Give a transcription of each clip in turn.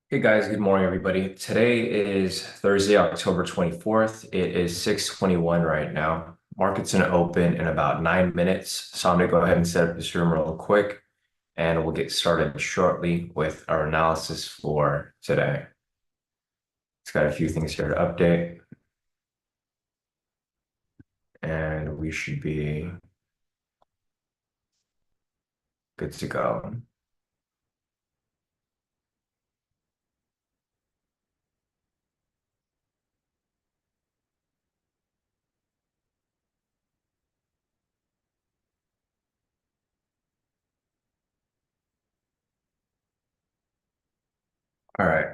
Hey guys, good morning everybody. Today is Thursday, October 24th. It is 6:21 right now. Market's gonna open in about 9 minutes. So I'm gonna go ahead and set up this room real quick and we'll get started shortly with our analysis for today. It's got a few things here to update and we should be good to go. All right,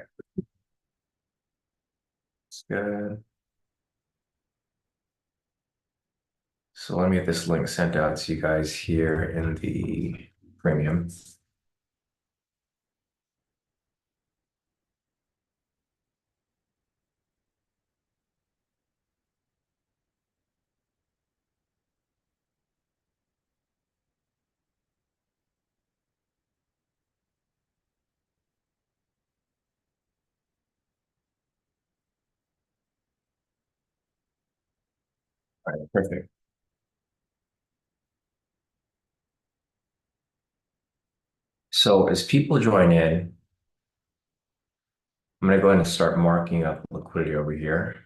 it's good. So let me get this link sent out to you guys here in the premium. All right, perfect. So as people join in, I'm going to go ahead and start marking up liquidity over here.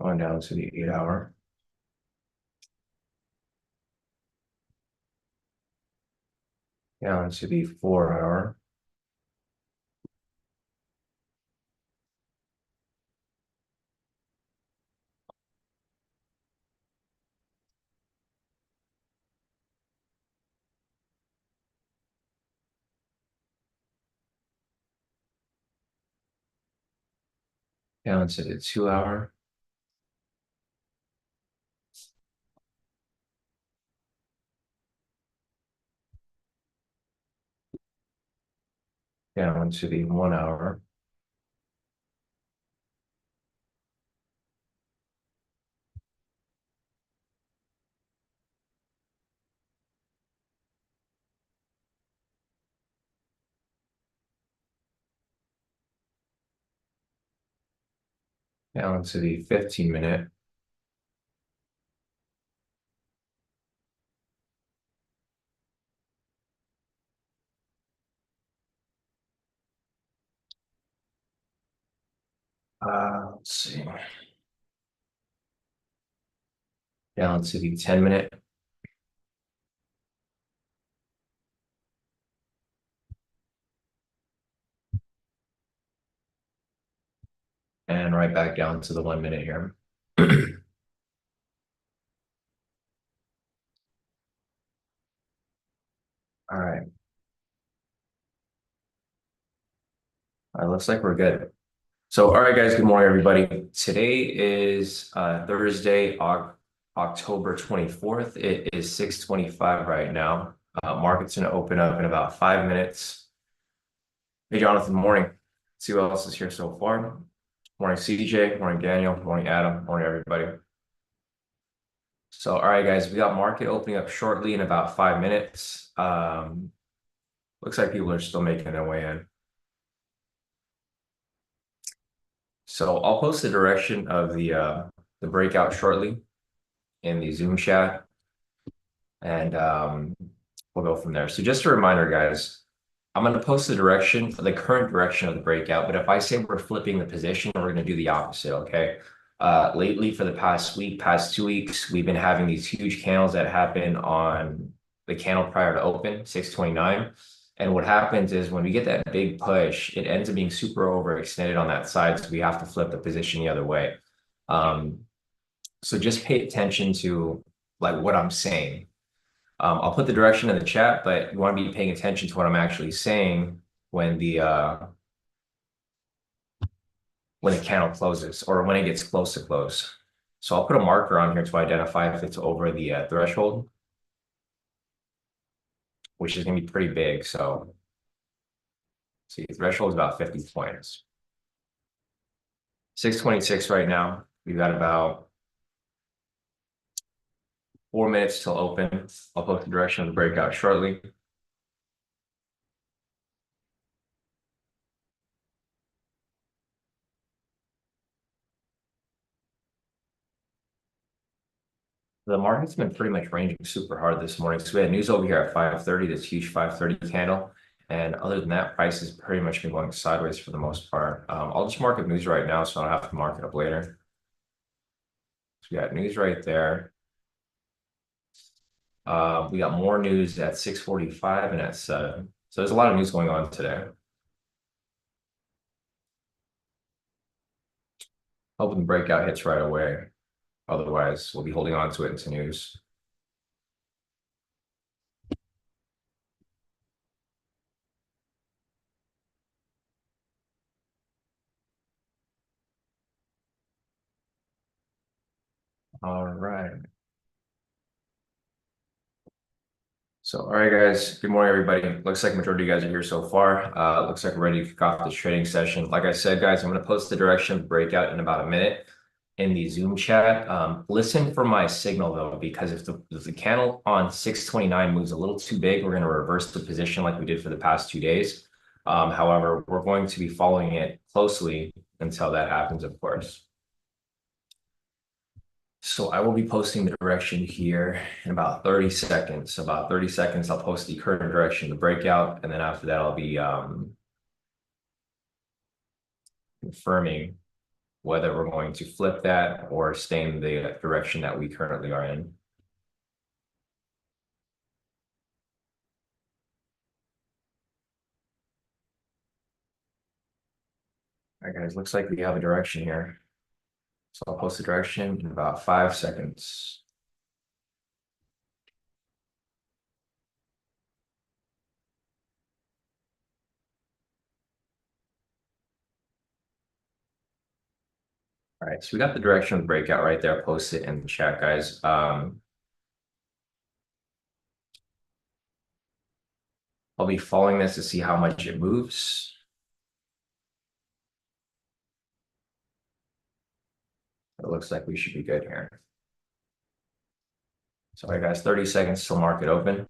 Going down to the 8 hour. Down to the 4 hour. Down to the 2 hour. Down to the 1 hour. Down to the 15 minute. Let's see. Down to the 10 minute. And right back down to the 1 minute here. All right. Looks like we're good. So, all right, guys, good morning, everybody. Today is Thursday, October 24th. It is 6:25 right now. Market's going to open up in about 5 minutes. Hey, Jonathan, morning. Let's see who else is here so far. Morning, CJ. Morning, Daniel. Morning, Adam. Morning, everybody. So, all right, guys, we got market opening up shortly in about 5 minutes. Looks like people are still making their way in. So I'll post the direction of the breakout shortly in the Zoom chat, and we'll go from there. So just a reminder, guys, I'm going to post the current direction of the breakout, but if I say we're flipping the position, we're going to do the opposite, okay? Lately, for the past week, past 2 weeks, we've been having these huge candles that happen on the candle prior to open, 629. And what happens is when we get that big push, it ends up being super overextended on that side, so we have to flip the position the other way. So just pay attention to like what I'm saying. I'll put the direction in the chat, but you want to be paying attention to what I'm actually saying when the candle closes or when it gets close to close. So I'll put a marker on here to identify if it's over the threshold, which is going to be pretty big. So See, threshold is about 50 points. 6:26 right now. We've got about 4 minutes till open. I'll post the direction of the breakout shortly. The market's been pretty much ranging super hard this morning. So we had news over here at 5:30, this huge 5:30 candle. And other than that, price has pretty much been going sideways for the most part. I'll just mark up news right now so I don't have to mark it up later. So we got news right there. We got more news at 6:45 and at 7. So there's a lot of news going on today. Hoping the breakout hits right away. Otherwise, we'll be holding on to it into news. All right. So, all right, guys. Good morning, everybody. Looks like majority of you guys are here so far. Looks like we're ready to kick off this trading session. Like I said, guys, I'm going to post the direction of breakout in about a minute in the Zoom chat. Listen for my signal though, because if the candle on 629 moves a little too big, we're going to reverse the position like we did for the past 2 days. However, we're going to be following it closely until that happens, of course. So I will be posting the direction here in about 30 seconds. About 30 seconds, I'll post the current direction, the breakout, and then after that, I'll be confirming whether we're going to flip that or stay in the direction that we currently are in. All right, guys, looks like we have a direction here. So I'll post the direction in about 5 seconds. All right, so we got the direction of the breakout right there. Post it in the chat, guys. I'll be following this to see how much it moves. It looks like we should be good here. So, all right, guys, 30 seconds till market open.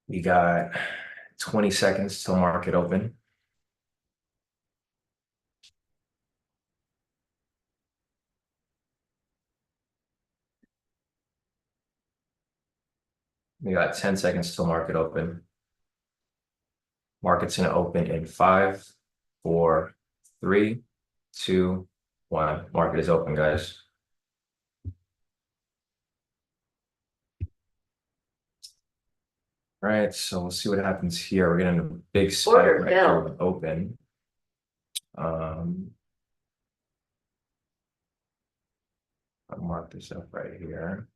We got 20 seconds till market open. We got 10 seconds till market open. Market's gonna open in 5, 4, 3, 2, 1. Market is open, guys. All right, so we'll see what happens here. We're getting a big spike right here with open. I'll mark this up right here.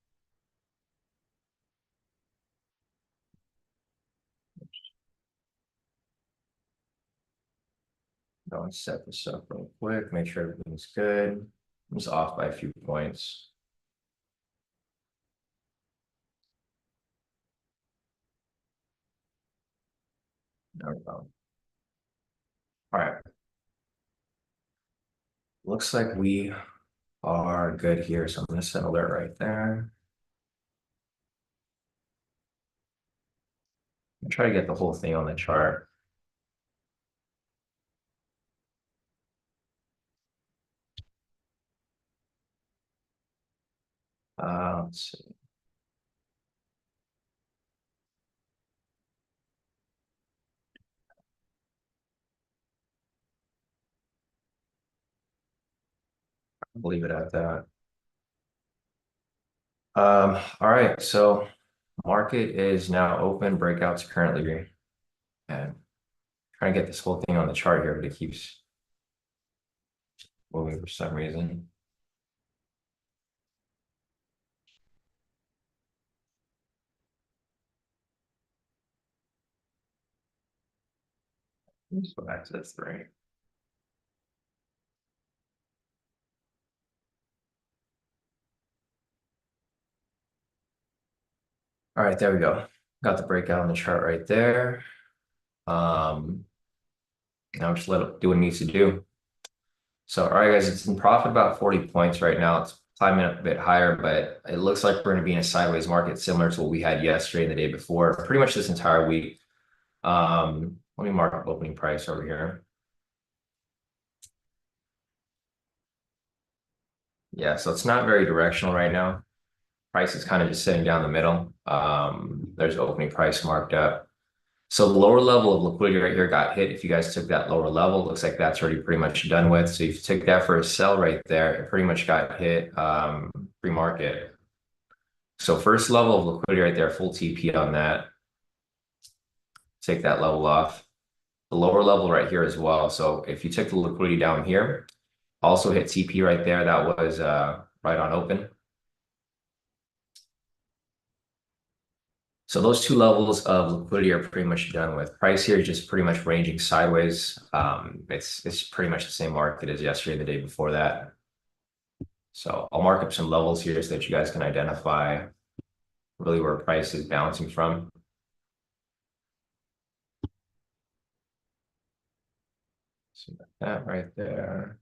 Go and set this up real quick, make sure everything's good. I'm just off by a few points. There we go. All right. Looks like we are good here. So I'm going to set alert right there. I'm try to get the whole thing on the chart. Let's see. I'll leave it at that. All right, so market is now open. Breakouts currently, and trying to get this whole thing on the chart here, but it keeps moving for some reason. Let's go back to the 3. All right, there we go. Got the breakout on the chart right there. Um, Now just let it do what it needs to do. So, all right, guys, it's in profit about 40 points right now. It's climbing up a bit higher, but it looks like we're going to be in a sideways market similar to what we had yesterday and the day before, pretty much this entire week. Let me mark opening price over here. Yeah, so it's not very directional right now. Price is kind of just sitting down the middle. There's opening price marked up. So the lower level of liquidity right here got hit. If you guys took that lower level, looks like that's already pretty much done with. So if you took that for a sell right there, it pretty much got hit pre-market. So first level of liquidity right there, full TP on that. Take that level off. The lower level right here as well. So if you took the liquidity down here, also hit TP right there. That was right on open. So those two levels of liquidity are pretty much done with. Price here is just pretty much ranging sideways. It's pretty much the same market as yesterday, the day before that. So I'll mark up some levels here so that you guys can identify really where price is bouncing from. So that right there.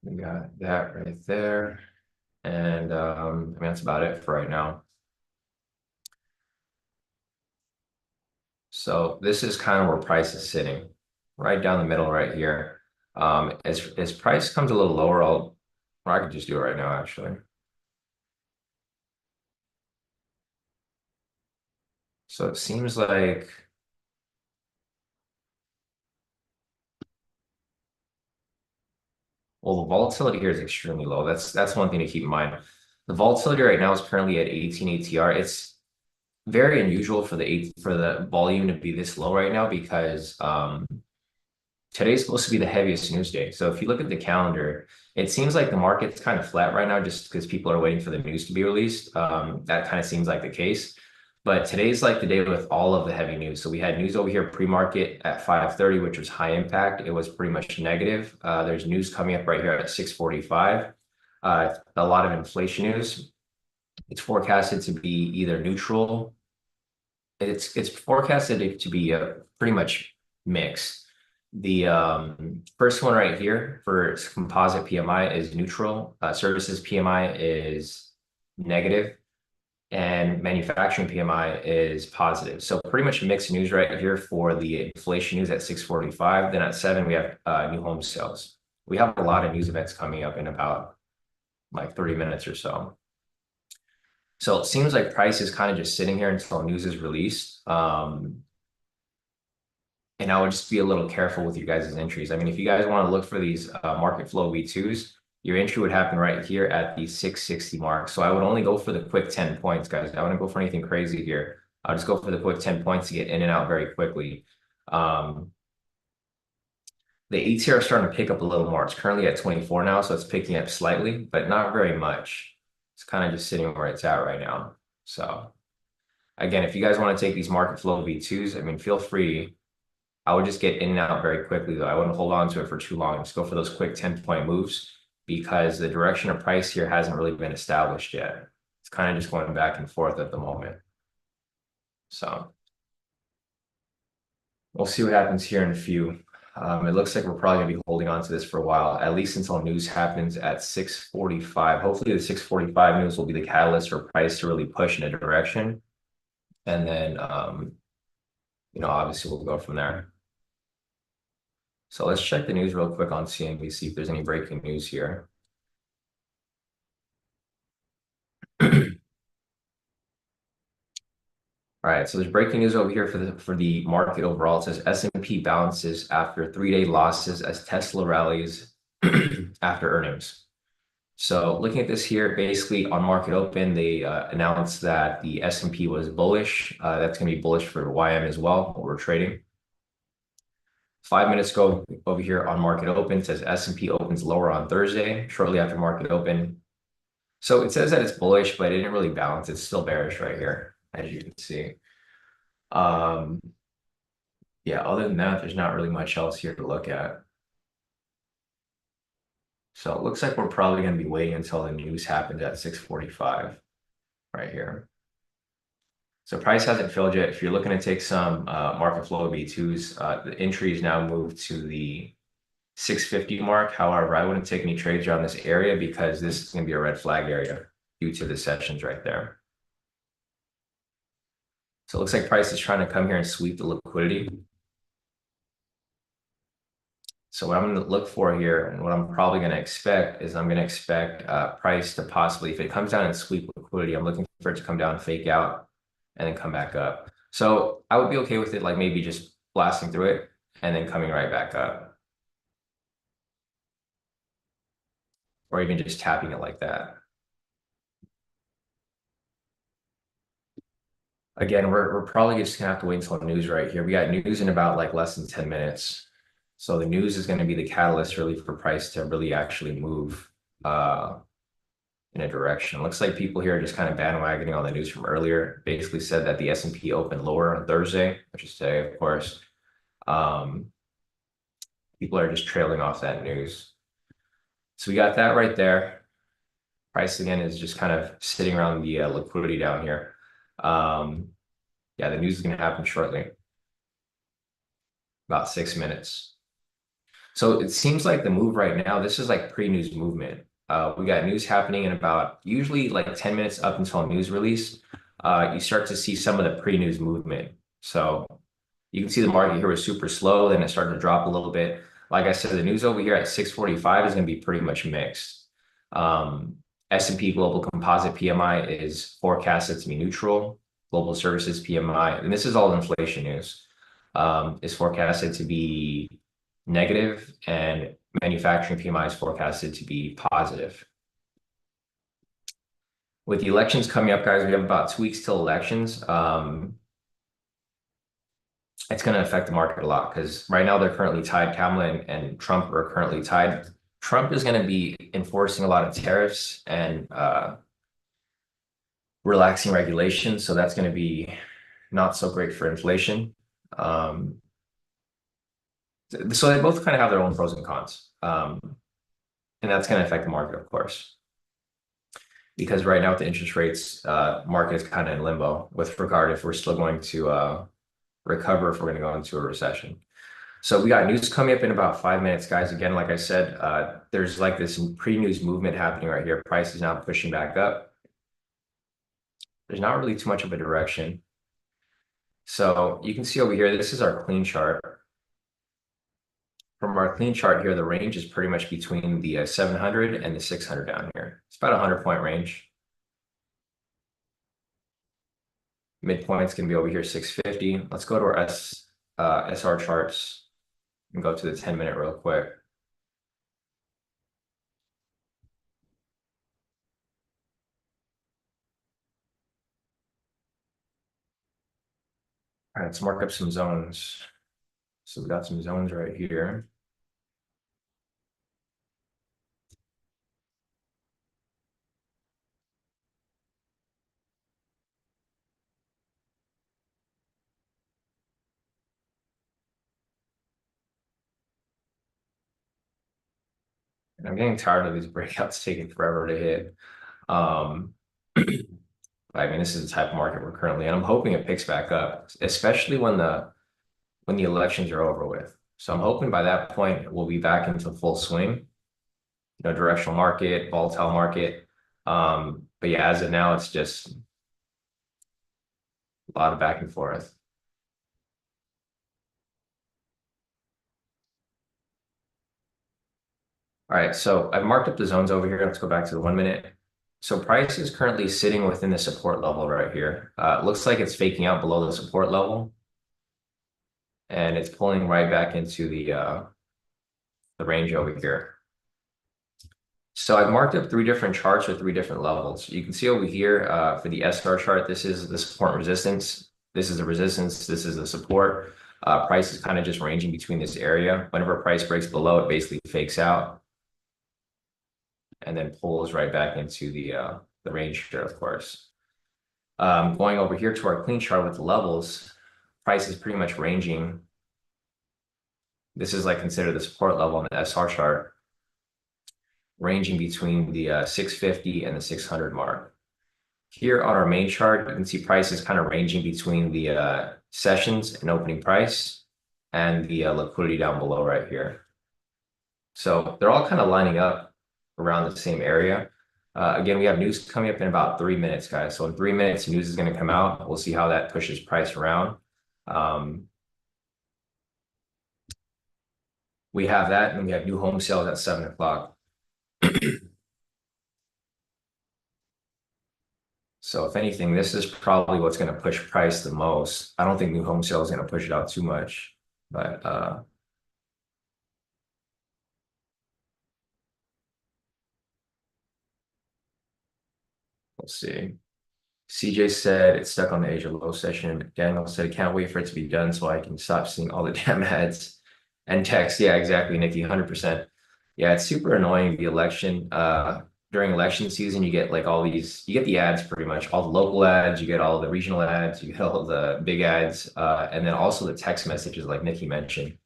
We got that right there. And I mean, that's about it for right now. So this is kind of where price is sitting, right down the middle right here. As price comes a little lower, or I could just do it right now, actually. So it seems like, well, the volatility here is extremely low. That's one thing to keep in mind. The volatility right now is currently at 18 ATR. It's very unusual for the volume to be this low right now because today's supposed to be the heaviest news day. So if you look at the calendar, it seems like the market's kind of flat right now just because people are waiting for the news to be released. That kind of seems like the case. But today's like the day with all of the heavy news. So we had news over here pre-market at 5:30, which was high impact. It was pretty much negative. There's news coming up right here at 6:45. A lot of inflation news. It's forecasted to be either neutral. It's forecasted to be pretty much mixed. The first one right here for composite PMI is neutral. Services PMI is negative, and manufacturing PMI is positive. So pretty much mixed news right here for the inflation news at 6:45. Then at 7, we have new home sales. We have a lot of news events coming up in about like 30 minutes or so. So it seems like price is kind of just sitting here until news is released. And I would just be a little careful with your guys' entries. I mean, if you guys want to look for these market flow V2s, your entry would happen right here at the 660 mark. So I would only go for the quick 10 points, guys. I wouldn't go for anything crazy here. I'll just go for the quick 10 points to get in and out very quickly. The ATR are starting to pick up a little more. It's currently at 24 now, so it's picking up slightly, but not very much. It's kind of just sitting where it's at right now. So again, if you guys want to take these market flow V2s, I mean, feel free. I would just get in and out very quickly, though. I wouldn't hold on to it for too long. Just go for those quick 10-point moves because the direction of price here hasn't really been established yet. It's kind of just going back and forth at the moment. So we'll see what happens here in a few. It looks like we're probably going to be holding on to this for a while, at least until news happens at 6:45. Hopefully the 6:45 news will be the catalyst for price to really push in a direction. And then, obviously we'll go from there. So let's check the news real quick on CNBC if there's any breaking news here. All right, so there's breaking news over here for the market overall. It says S&P bounces after 3-day losses as Tesla rallies after earnings. So looking at this here, basically on market open, they announced that the S&P was bullish. That's going to be bullish for YM as well, what we're trading. 5 minutes ago over here on market open, it says S&P opens lower on Thursday, shortly after market open. So it says that it's bullish, but it didn't really bounce. It's still bearish right here, as you can see. Yeah, other than that, there's not really much else here to look at. So it looks like we're probably going to be waiting until the news happens at 6:45. right here. So price hasn't filled yet. If you're looking to take some market flow B2s, the entry is now moved to the 650 mark. However, I wouldn't take any trades around this area because this is going to be a red flag area due to the sessions right there. So it looks like price is trying to come here and sweep the liquidity. So what I'm going to look for here and what I'm probably going to expect is I'm going to expect price to possibly, if it comes down and sweep liquidity, I'm looking for it to come down, fake out, and then come back up. So I would be okay with it, like maybe just blasting through it and then coming right back up. Or even just tapping it like that. Again, we're probably just gonna have to wait until news right here. We got news in about like less than 10 minutes. So the news is going to be the catalyst really for price to really actually move in a direction. Looks like people here are just kind of bandwagoning on the news from earlier. Basically said that the S&P opened lower on Thursday, which is today, of course. People are just trailing off that news. So we got that right there. Price again is just kind of sitting around the liquidity down here. Yeah, the news is going to happen shortly. About 6 minutes. So it seems like the move right now, this is like pre-news movement. We got news happening in about usually like 10 minutes up until news release. You start to see some of the pre-news movement. So you can see the market here was super slow, then it started to drop a little bit. Like I said, the news over here at 6:45 is going to be pretty much mixed. S&P Global Composite PMI is forecasted to be neutral. Global Services PMI, and this is all inflation news, is forecasted to be negative, and manufacturing PMI is forecasted to be positive. With the elections coming up, guys, we have about 2 weeks till elections. It's going to affect the market a lot because right now they're currently tied. Kamala and Trump are currently tied. Trump is going to be enforcing a lot of tariffs and relaxing regulations. So that's going to be not so great for inflation. So they both kind of have their own pros and cons. And that's going to affect the market, of course. Because right now with the interest rates, market is kind of in limbo with regard if we're still going to recover, if we're going to go into a recession. So we got news coming up in about 5 minutes, guys. Again, like I said, there's like this pre-news movement happening right here. Price is now pushing back up. There's not really too much of a direction. So you can see over here, this is our clean chart. From our clean chart here, the range is pretty much between the 700 and the 600 down here. It's about a 100-point range. Midpoint's going to be over here, 650. Let's go to our SR charts and go to the 10-minute real quick. All right, let's mark up some zones. So we got some zones right here. And I'm getting tired of these breakouts taking forever to hit. I mean, this is the type of market we're currently in. I'm hoping it picks back up, especially when the elections are over with. So I'm hoping by that point we'll be back into full swing, directional market, volatile market. But yeah, as of now, it's just a lot of back and forth. All right, so I've marked up the zones over here. Let's go back to the 1 minute. So price is currently sitting within the support level right here. It looks like it's faking out below the support level. And it's pulling right back into the range over here. So I've marked up 3 different charts with 3 different levels. You can see over here for the SR chart, this is the support and resistance. This is the resistance. This is the support. Price is kind of just ranging between this area. Whenever price breaks below, it basically fakes out and then pulls right back into the range here, of course. Going over here to our clean chart with the levels, price is pretty much ranging. This is like considered the support level on the SR chart, ranging between the 650 and the 600 mark. Here on our main chart, you can see prices kind of ranging between the sessions and opening price and the liquidity down below right here. So they're all kind of lining up around the same area. Again, we have news coming up in about 3 minutes, guys. So in 3 minutes, news is going to come out. We'll see how that pushes price around. We have that, and we have new home sales at 7 o'clock. So if anything, this is probably what's going to push price the most. I don't think new home sales is going to push it out too much, but we'll see. CJ said it's stuck on the Asia low session. Daniel said, can't wait for it to be done so I can stop seeing all the damn ads and text. Yeah, exactly, Nikki, 100%. Yeah, it's super annoying, the election. During election season, you get like all these, you get the ads pretty much, all the local ads, you get all the regional ads, you get all the big ads, and then also the text messages like Nikki mentioned.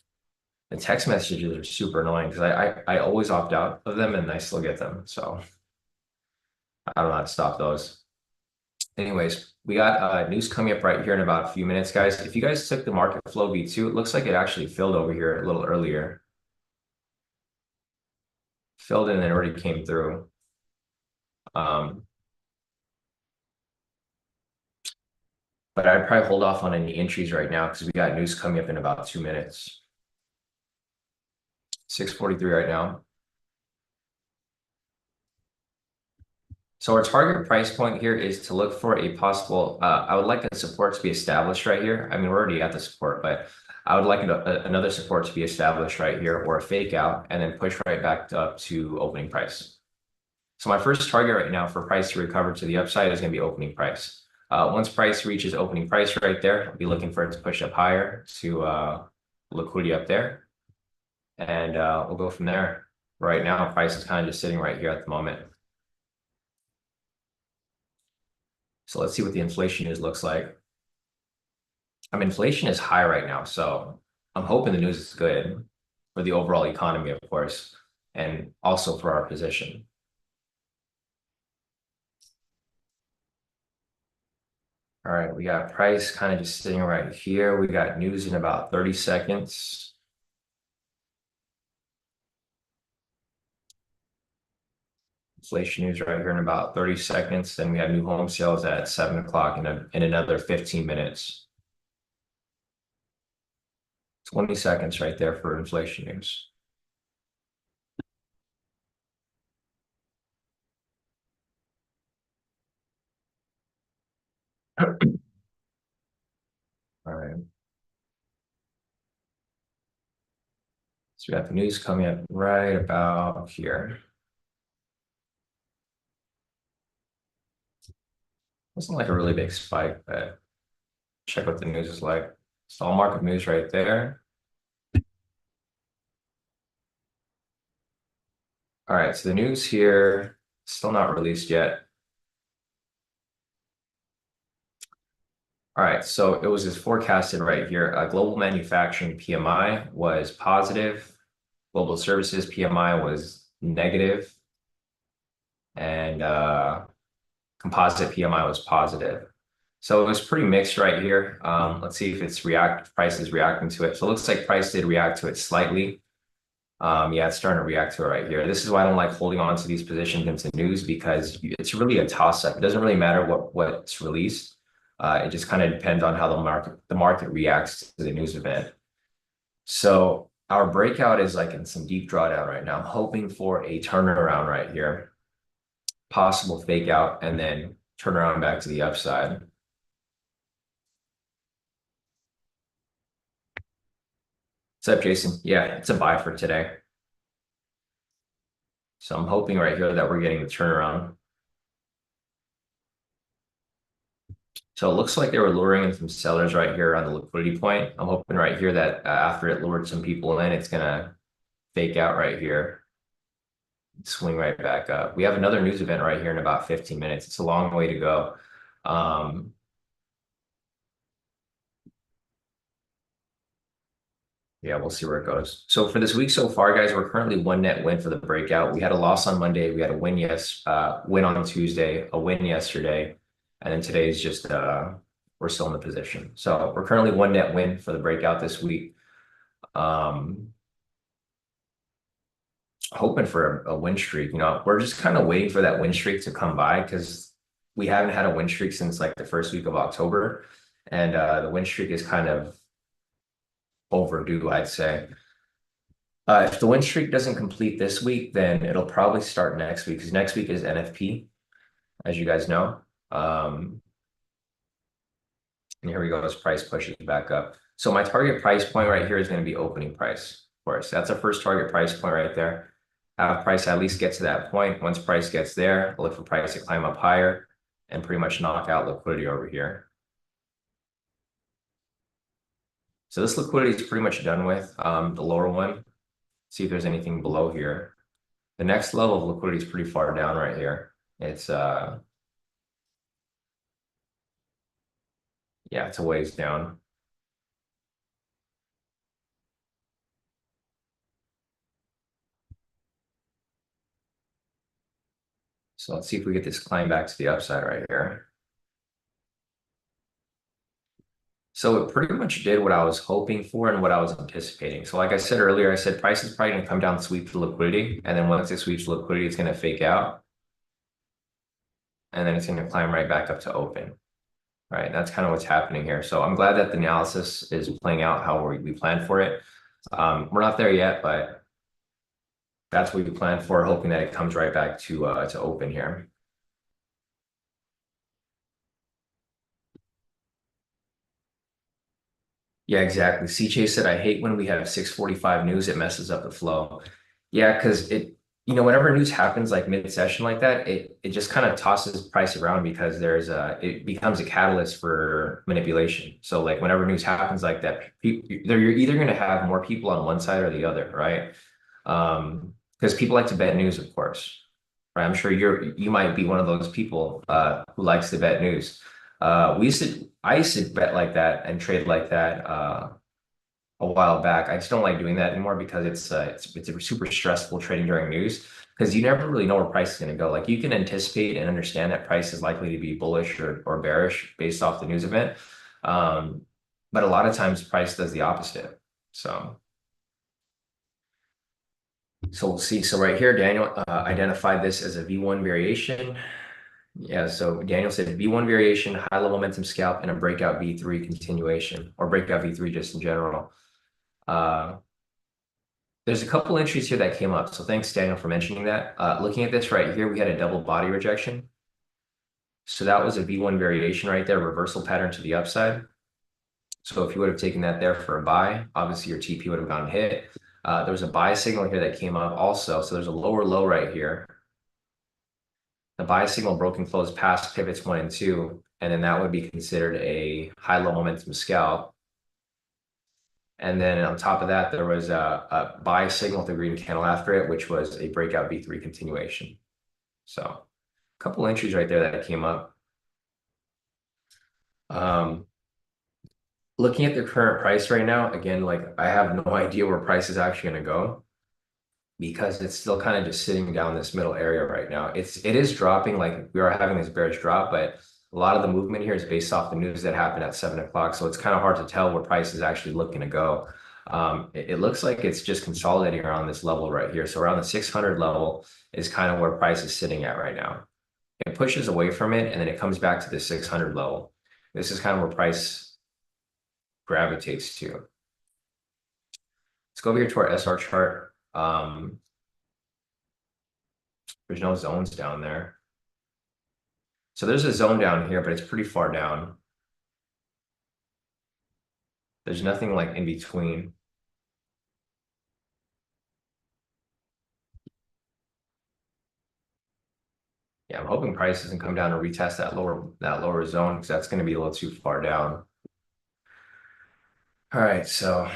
The text messages are super annoying because I always opt out of them and I still get them. So I don't know how to stop those. Anyways, we got news coming up right here in about a few minutes, guys. If you guys took the market flow V2, it looks like it actually filled over here a little earlier. Filled in and already came through. But I'd probably hold off on any entries right now because we got news coming up in about 2 minutes. 6:43 right now. So our target price point here is to look for a possible, I would like a support to be established right here. I mean, we're already at the support, but I would like another support to be established right here or a fake out and then push right back up to opening price. So my first target right now for price to recover to the upside is going to be opening price. Once price reaches opening price right there, I'll be looking for it to push up higher to liquidity up there. And we'll go from there. Right now, price is kind of just sitting right here at the moment. So let's see what the inflation news looks like. I mean, inflation is high right now, so I'm hoping the news is good for the overall economy, of course, and also for our position. All right, we got price kind of just sitting right here. We got news in about 30 seconds. Inflation news right here in about 30 seconds. Then we have new home sales at 7 o'clock in another 15 minutes. 20 seconds right there for inflation news. All right. So we got the news coming up right about here. Wasn't like a really big spike, but check what the news is like. It's all market news right there. All right, so the news here, still not released yet. All right, so it was as forecasted right here. Global manufacturing PMI was positive. Global services PMI was negative. And composite PMI was positive. So it was pretty mixed right here. Let's see if price is reacting to it. So it looks like price did react to it slightly. Yeah, it's starting to react to it right here. This is why I don't like holding on to these positions into news because it's really a toss-up. It doesn't really matter what's released. It just kind of depends on how the market reacts to the news event. So our breakout is like in some deep drawdown right now. I'm hoping for a turnaround right here, possible fake out, and then turn around back to the upside. What's up, Jason? Yeah, it's a buy for today. So I'm hoping right here that we're getting the turnaround. So it looks like they were luring in some sellers right here on the liquidity point. I'm hoping right here that after it lured some people in, it's gonna fake out right here, swing right back up. We have another news event right here in about 15 minutes. It's a long way to go. Yeah, we'll see where it goes. So for this week so far, guys, we're currently one net win for the breakout. We had a loss on Monday. We had a win on Tuesday, a win yesterday. And then today's just we're still in the position. So we're currently one net win for the breakout this week. Hoping for a win streak. We're just kind of waiting for that win streak to come by because we haven't had a win streak since like the first week of October. And the win streak is kind of overdue, I'd say. If the win streak doesn't complete this week, then it'll probably start next week because next week is NFP, as you guys know. And here we go, as price pushes back up. So my target price point right here is going to be opening price, of course. That's our first target price point right there. Have price at least get to that point. Once price gets there, look for price to climb up higher and pretty much knock out liquidity over here. So this liquidity is pretty much done with. The lower one, see if there's anything below here. The next level of liquidity is pretty far down right here. It's yeah, it's a ways down. So let's see if we get this climb back to the upside right here. So it pretty much did what I was hoping for and what I was anticipating. So like I said earlier, I said price is probably going to come down, sweep the liquidity. And then once it sweeps liquidity, it's going to fake out. And then it's going to climb right back up to open. Right, that's kind of what's happening here. So I'm glad that the analysis is playing out how we planned for it. We're not there yet, but that's what we planned for, hoping that it comes right back to open here. Yeah, exactly. CJ said, I hate when we have 6:45 news, it messes up the flow. Yeah, because whenever news happens like mid-session like that, it just kind of tosses price around because it becomes a catalyst for manipulation. So like whenever news happens like that, you're either going to have more people on one side or the other, right? Because people like to bet news, of course. Right? I'm sure you might be one of those people who likes to bet news. I used to bet like that and trade like that a while back. I just don't like doing that anymore because it's a super stressful trading during news because you never really know where price is going to go. Like you can anticipate and understand that price is likely to be bullish or bearish based off the news event. But a lot of times price does the opposite. So we'll see. So right here, Daniel identified this as a V1 variation. Yeah, so Daniel said V1 variation, high level momentum scalp, and a breakout V3 continuation, or breakout V3 just in general. There's a couple entries here that came up. So thanks, Daniel, for mentioning that. Looking at this right here, we had a double body rejection. So that was a V1 variation right there, reversal pattern to the upside. So if you would have taken that there for a buy, obviously your TP would have gone hit. There was a buy signal here that came up also. So there's a lower low right here. The buy signal broke and closed past pivots 1 and 2, and then that would be considered a high low momentum scalp. And then on top of that, there was a buy signal with the green candle after it, which was a breakout V3 continuation. So a couple entries right there that came up. Looking at the current price right now, again, like I have no idea where price is actually going to go because it's still kind of just sitting down this middle area right now. It is dropping, like we are having this bearish drop, but a lot of the movement here is based off the news that happened at 7 o'clock. So it's kind of hard to tell where price is actually looking to go. It looks like it's just consolidating around this level right here. So around the 600 level is kind of where price is sitting at right now. It pushes away from it and then it comes back to the 600 level. This is kind of where price gravitates to. Let's go over here to our SR chart. There's no zones down there. So there's a zone down here, but it's pretty far down. There's nothing like in between. Yeah, I'm hoping price doesn't come down and retest that lower zone because that's going to be a little too far down. All right, so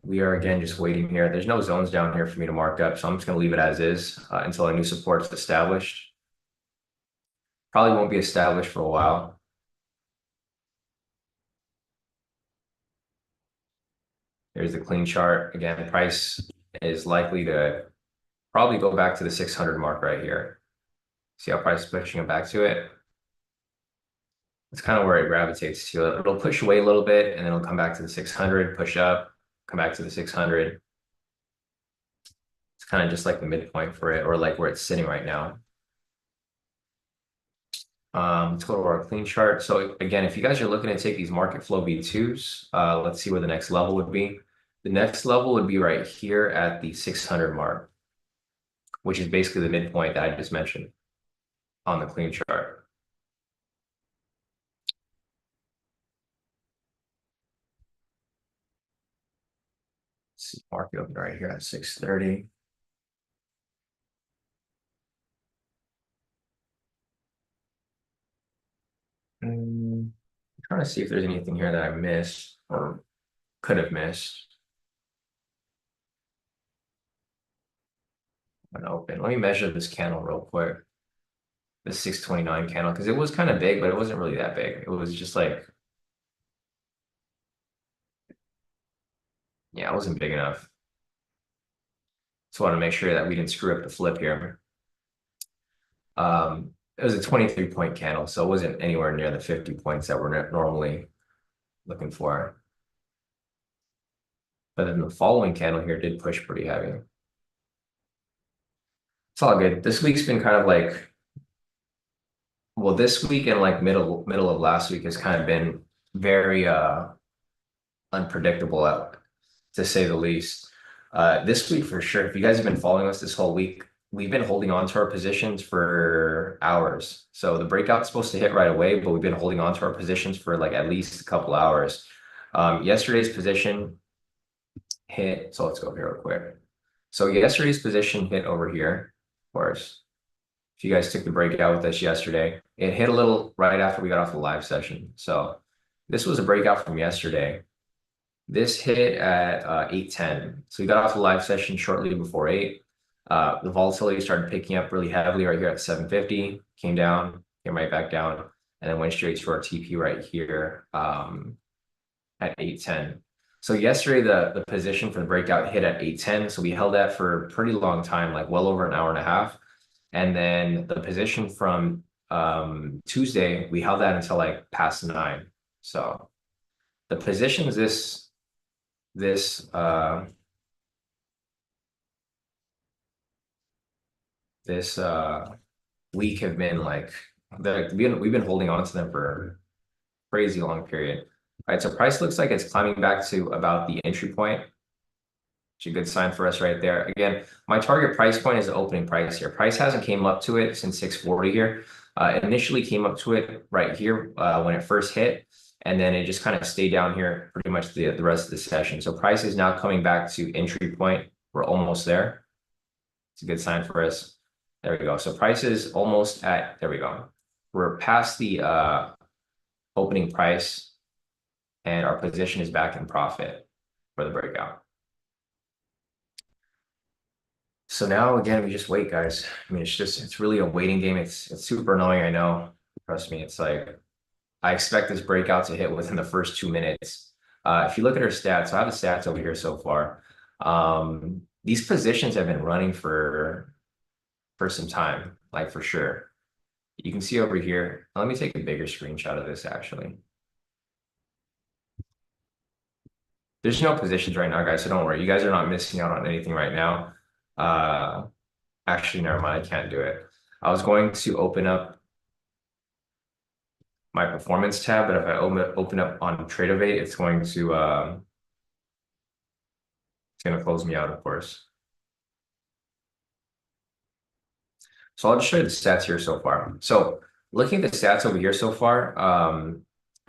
we are again just waiting here. There's no zones down here for me to mark up, so I'm just going to leave it as is until a new support is established. Probably won't be established for a while. Here's the clean chart. Again, price is likely to probably go back to the 600 mark right here. See how price is pushing it back to it? It's kind of where it gravitates to. It'll push away a little bit and then it'll come back to the 600, push up, come back to the 600. It's kind of just like the midpoint for it, or like where it's sitting right now. Let's go to our clean chart. So again, if you guys are looking to take these market flow V2s, let's see where the next level would be. The next level would be right here at the 600 mark, which is basically the midpoint that I just mentioned on the clean chart. Let's see, market open right here at 630. I'm trying to see if there's anything here that I missed or could have missed. Open. Let me measure this candle real quick. The 629 candle, because it was kind of big, but it wasn't really that big. It was just like, yeah, it wasn't big enough. So I want to make sure that we didn't screw up the flip here. It was a 23 point candle, so it wasn't anywhere near the 50 points that we're normally looking for. But then the following candle here did push pretty heavy. It's all good. This week's been kind of like, well, this week and like middle of last week has kind of been very unpredictable, to say the least. This week for sure, if you guys have been following us this whole week, we've been holding on to our positions for hours. So the breakout's supposed to hit right away, but we've been holding on to our positions for like at least a couple hours. Yesterday's position hit, so let's go here real quick. So yesterday's position hit over here, of course. If you guys took the breakout with us yesterday, it hit a little right after we got off the live session. So this was a breakout from yesterday. This hit at 8:10. So we got off the live session shortly before 8. The volatility started picking up really heavily right here at 750, came down, came right back down, and then went straight to our TP right here at 8:10. So yesterday, the position for the breakout hit at 8:10. So we held that for a pretty long time, like well over an hour and a half. And then the position from Tuesday, we held that until like past 9. So the positions this week have been like we've been holding on to them for a crazy long period. All right, so price looks like it's climbing back to about the entry point. It's a good sign for us right there. Again, my target price point is the opening price here. Price hasn't came up to it since 640 here. It initially came up to it right here when it first hit, and then it just kind of stayed down here pretty much the rest of the session. So price is now coming back to entry point. We're almost there. It's a good sign for us. There we go. So price is almost at, there we go. We're past the opening price, and our position is back in profit for the breakout. So now again, we just wait, guys. I mean, it's really a waiting game. It's super annoying, I know. Trust me, it's like I expect this breakout to hit within the first 2 minutes. If you look at our stats, I have the stats over here so far. These positions have been running for some time, like for sure. You can see over here. Let me take a bigger screenshot of this actually. There's no positions right now, guys, so don't worry. You guys are not missing out on anything right now. Actually, never mind, I can't do it. I was going to open up my performance tab, but if I open up on Tradeovate, it's going to close me out, of course. So I'll just show you the stats here so far. So looking at the stats over here so far, I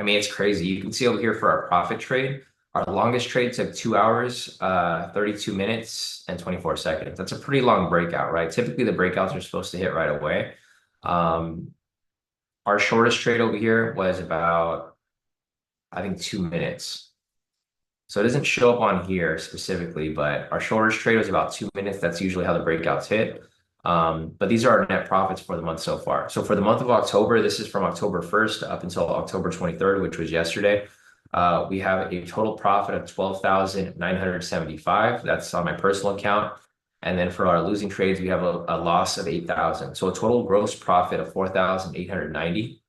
mean, it's crazy. You can see over here for our profit trade, our longest trade took 2 hours, 32 minutes, and 24 seconds. That's a pretty long breakout, right? Typically, the breakouts are supposed to hit right away. Our shortest trade over here was about, I think, 2 minutes. So it doesn't show up on here specifically, but our shortest trade was about 2 minutes. That's usually how the breakouts hit. But these are our net profits for the month so far. So for the month of October, this is from October 1st up until October 23rd, which was yesterday. We have a total profit of 12,975. That's on my personal account. And then for our losing trades, we have a loss of 8,000. So a total gross profit of 4,890.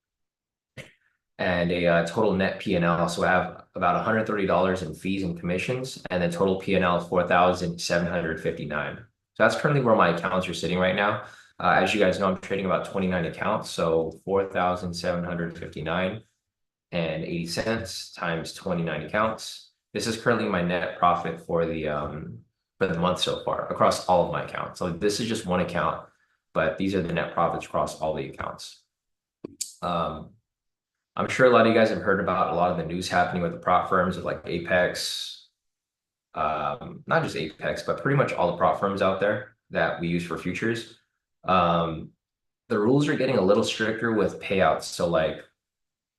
and a total net P&L. So I have about $130 in fees and commissions, and then total P&L of 4,759. So that's currently where my accounts are sitting right now. As you guys know, I'm trading about 29 accounts, so 4,759 and 80 cents times 29 accounts. This is currently my net profit for the month so far across all of my accounts. So this is just one account, but these are the net profits across all the accounts. I'm sure a lot of you guys have heard about a lot of the news happening with the prop firms of like Apex, not just Apex, but pretty much all the prop firms out there that we use for futures. The rules are getting a little stricter with payouts. So like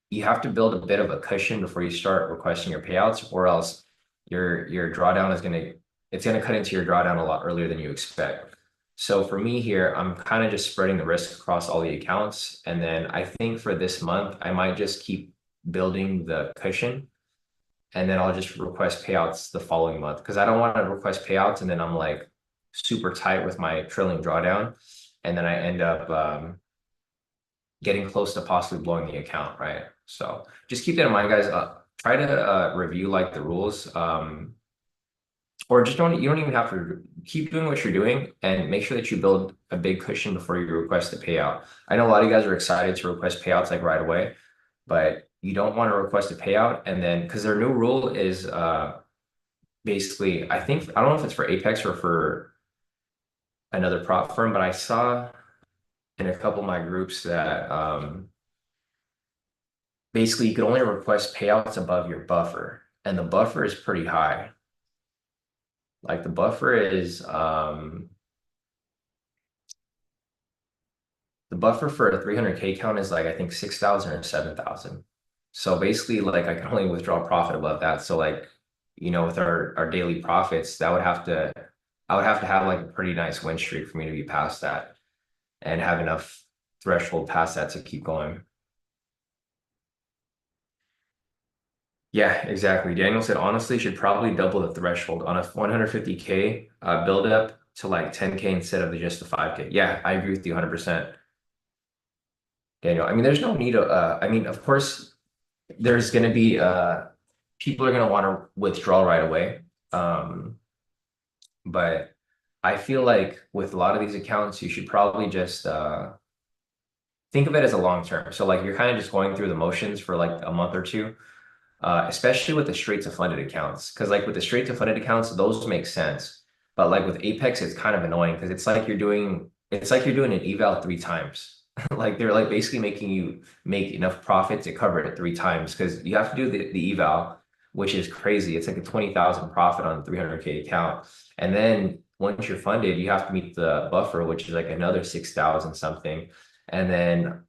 you have to build a bit of a cushion before you start requesting your payouts, or else your drawdown is gonna cut into your drawdown a lot earlier than you expect. So for me here, I'm kind of just spreading the risk across all the accounts. And then I think for this month, I might just keep building the cushion, and then I'll just request payouts the following month, because I don't want to request payouts and then I'm like super tight with my trailing drawdown, and then I end up getting close to possibly blowing the account, right? So just keep that in mind, guys. Try to review like the rules, or just don't. You don't even have to keep doing what you're doing, and make sure that you build a big cushion before you request the payout. I know a lot of you guys are excited to request payouts like right away, but you don't want to request a payout and then, because their new rule is basically, I don't know if it's for Apex or for another prop firm, but I saw in a couple of my groups that basically you can only request payouts above your buffer, and the buffer is pretty high. Like the buffer is the buffer for a 300K count is like I think 6,000 or 7,000. So basically, like I can only withdraw profit above that. So like, with our daily profits, I would have to have like a pretty nice win streak for me to be past that and have enough threshold past that to keep going. Yeah, exactly. Daniel said, honestly, should probably double the threshold on a 150K build up to like 10K instead of just the 5K. Yeah, I agree with you 100%. Daniel, I mean, there's no need I mean, of course, there's going to be people are going to want to withdraw right away. But I feel like with a lot of these accounts, you should probably just think of it as a long term. So like you're kind of just going through the motions for like a month or two, especially with the straight to funded accounts. Because like with the straight to funded accounts, those make sense. But like with Apex, it's kind of annoying because it's like you're doing an eval three times. Like they're like basically making you make enough profit to cover it three times, because you have to do the eval, which is crazy. It's like a 20,000 profit on a 300K account. And then once you're funded, you have to meet the buffer, which is like another 6,000 something. And then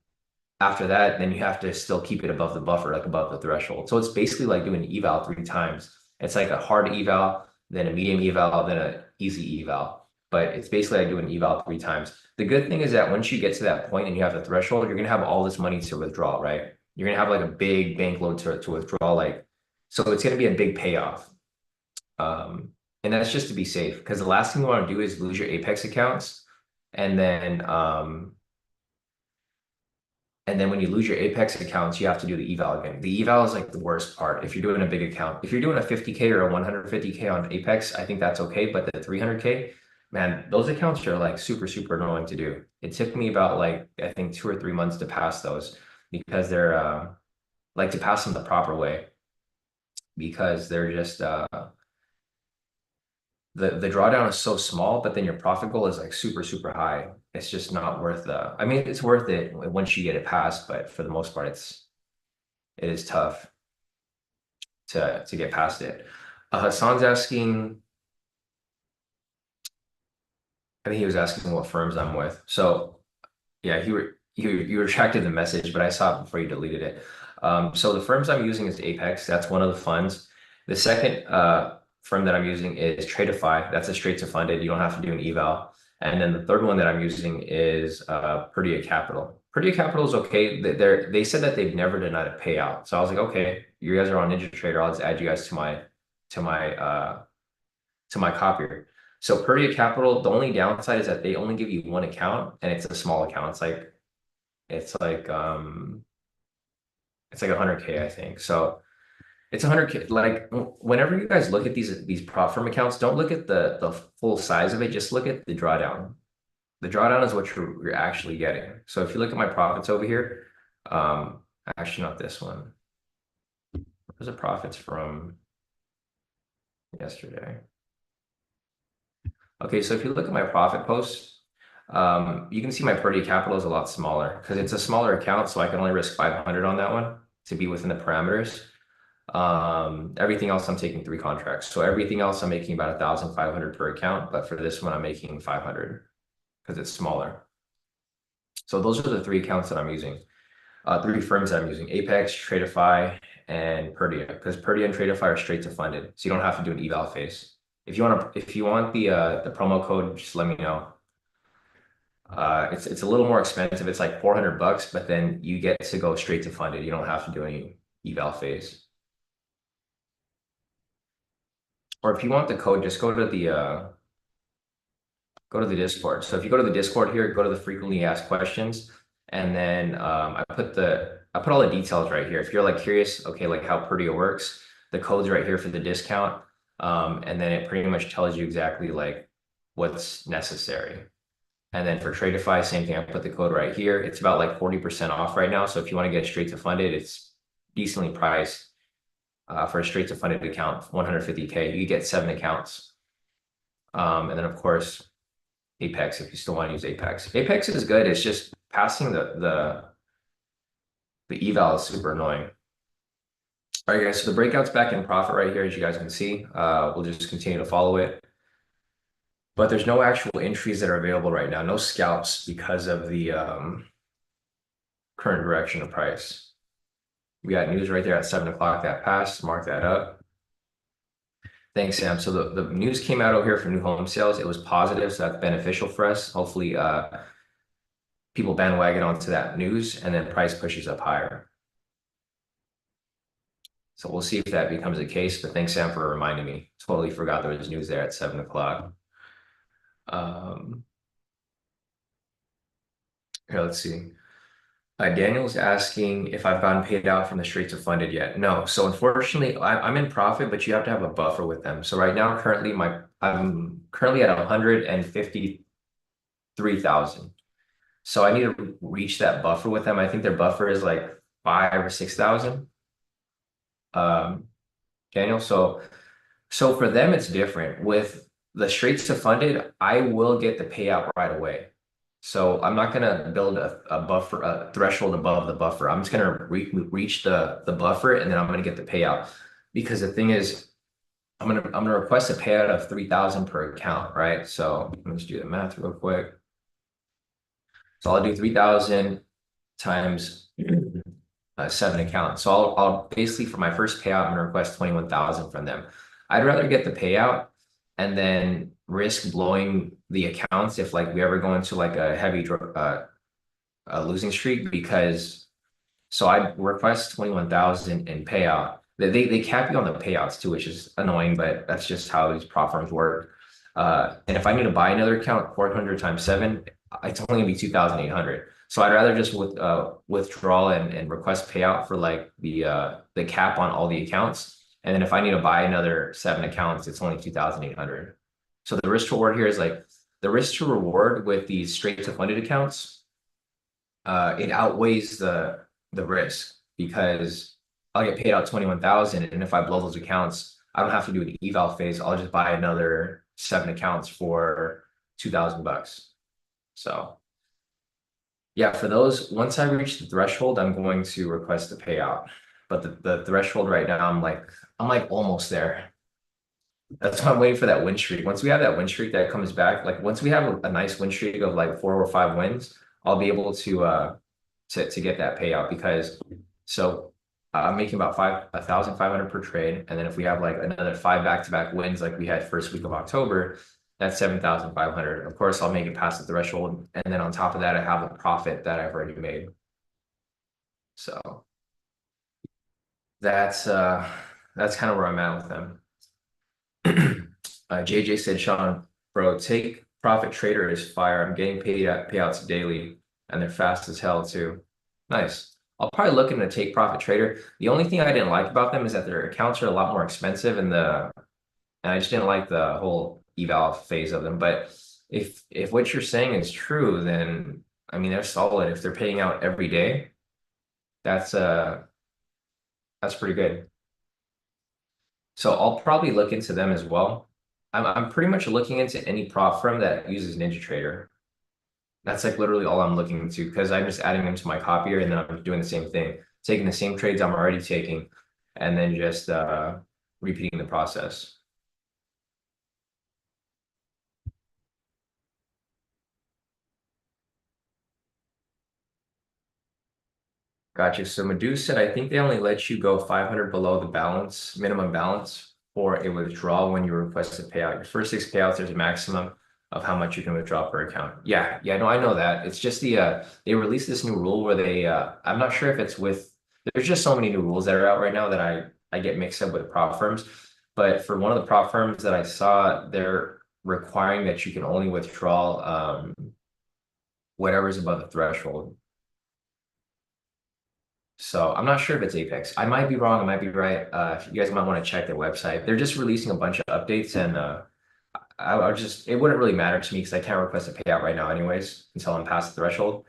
after that, then you have to still keep it above the buffer, like above the threshold. So it's basically like doing an eval three times. It's like a hard eval, then a medium eval, then an easy eval. But it's basically like doing eval three times. The good thing is that once you get to that point and you have the threshold, you're gonna have all this money to withdraw, right? You're gonna have like a big bank load to withdraw, like, so it's gonna be a big payoff. And that's just to be safe, because the last thing you want to do is lose your Apex accounts, and then when you lose your Apex accounts, you have to do the eval again. The eval is like the worst part if you're doing a big account. If you're doing a 50K or a 150K on Apex, I think that's okay. But the 300K, man, those accounts are like super, super annoying to do. It took me about like, I think 2 or 3 months to pass those, because they're like to pass them the proper way, because they're just the drawdown is so small, but then your profit goal is like super, super high. It's just not worth I mean, it's worth it once you get it passed, but for the most part, it is tough to get past it. Hassan's asking, I think he was asking what firms I'm with. So yeah, you retracted the message, but I saw it before you deleted it. So the firms I'm using is Apex. That's one of the funds. The second firm that I'm using is Tradeify. That's a straight to funded. You don't have to do an eval. And then the third one that I'm using is Perdia Capital. Perdia Capital is okay. They said that they've never denied a payout. So I was like, okay, you guys are on NinjaTrader. I'll just add you guys to my copier. So Perdia Capital, the only downside is that they only give you one account, and it's a small account. It's like It's like 100K, I think. So it's 100K. Like whenever you guys look at these prop firm accounts, don't look at the full size of it. Just look at the drawdown. The drawdown is what you're actually getting. So if you look at my profits over here, um, actually not this one. Where's the profits from yesterday? Okay, so if you look at my profit post, you can see my per day capital is a lot smaller because it's a smaller account, so I can only risk 500 on that one to be within the parameters. Everything else I'm taking 3 contracts. So everything else I'm making about 1,500 per account, but for this one I'm making 500 because it's smaller. So those are the 3 accounts that I'm using. 3 firms that I'm using: Apex, Tradeify, and Perdia. Because Perdia and Tradeify are straight to funded, so you don't have to do an eval phase. If you want the promo code, just let me know. It's a little more expensive. It's like $400, but then you get to go straight to funded. You don't have to do any eval phase. Or if you want the code, just go to the Discord. So if you go to the Discord here, go to the frequently asked questions, and then I put all the details right here. If you're like curious, okay, like how Perdia works, the code's right here for the discount, and then it pretty much tells you exactly like what's necessary. And then for Tradeify, same thing. I put the code right here. It's about like 40% off right now. So if you want to get straight to funded, it's decently priced for a straight to funded account, 150K. You get 7 accounts. And then of course, Apex, if you still want to use Apex. Apex is good. It's just passing the eval is super annoying. All right, guys. So the breakout's back in profit right here, as you guys can see. We'll just continue to follow it. But there's no actual entries that are available right now. No scalps because of the current direction of price. We got news right there at 7 o'clock that passed. Mark that up. Thanks, Sam. So the news came out over here for new home sales. It was positive, so that's beneficial for us. Hopefully, people bandwagon onto that news, and then price pushes up higher. So we'll see if that becomes the case. But thanks, Sam, for reminding me. Totally forgot there was news there at 7 o'clock. Here, let's see. Daniel's asking if I've gotten paid out from the straight to funded yet. No. So unfortunately, I'm in profit, but you have to have a buffer with them. So right now, I'm currently at 153,000. So I need to reach that buffer with them. I think their buffer is like 5 or 6,000. Daniel. So for them, it's different. With the straight to funded, I will get the payout right away. So I'm not gonna build a buffer, a threshold above the buffer. I'm just gonna reach the buffer, and then I'm gonna get the payout. Because the thing is, I'm gonna request a payout of 3,000 per account, right? So let me just do the math real quick. So I'll do 3,000 times 7 accounts. So I'll basically, for my first payout, I'm gonna request 21,000 from them. I'd rather get the payout and then risk blowing the accounts if like we ever go into like a heavy losing streak, because so I request 21,000 in payout. They cap you on the payouts too, which is annoying, but that's just how these prop firms work. And if I need to buy another account, 400 times 7, it's only gonna be 2,800. So I'd rather just withdraw and request payout for like the cap on all the accounts. And then if I need to buy another 7 accounts, it's only 2,800. So the risk to reward here is like the risk to reward with these straight to funded accounts. It outweighs the risk, because I'll get paid out 21,000, and if I blow those accounts, I don't have to do an eval phase. I'll just buy another 7 accounts for $2,000. So yeah, for those, once I reach the threshold, I'm going to request a payout. But the threshold right now, I'm like almost there. That's why I'm waiting for that win streak. Once we have that win streak that comes back, like once we have a nice win streak of like 4 or 5 wins, I'll be able to get that payout. Because so I'm making about 1,500 per trade, and then if we have like another 5 back-to-back wins like we had first week of October, that's 7,500. Of course, I'll make it past the threshold, and then on top of that, I have a profit that I've already made. So that's kind of where I'm at with them. JJ said, Sean, bro, take profit trader is fire. I'm getting payouts daily, and they're fast as hell too. Nice. I'll probably look into take profit trader. The only thing I didn't like about them is that their accounts are a lot more expensive and I just didn't like the whole eval phase of them. But if what you're saying is true, then I mean they're solid. If they're paying out every day, that's uh that's pretty good. So I'll probably look into them as well. I'm pretty much looking into any prop firm that uses NinjaTrader. That's like literally all I'm looking into because I'm just adding them to my copier and then I'm doing the same thing, taking the same trades I'm already taking, and then just repeating the process. Gotcha. So Medusa, I think they only let you go 500 below the balance, minimum balance for a withdrawal when you request a payout. Your first six payouts, there's a maximum of how much you can withdraw per account. Yeah, no, I know that. It's just they released this new rule where I'm not sure if it's with there's just so many new rules that are out right now that I get mixed up with prop firms. But for one of the prop firms that I saw, they're requiring that you can only withdraw whatever's above the threshold. So I'm not sure if it's Apex. I might be wrong. I might be right. You guys might want to check their website. They're just releasing a bunch of updates, and it wouldn't really matter to me because I can't request a payout right now, anyways, until I'm past the threshold.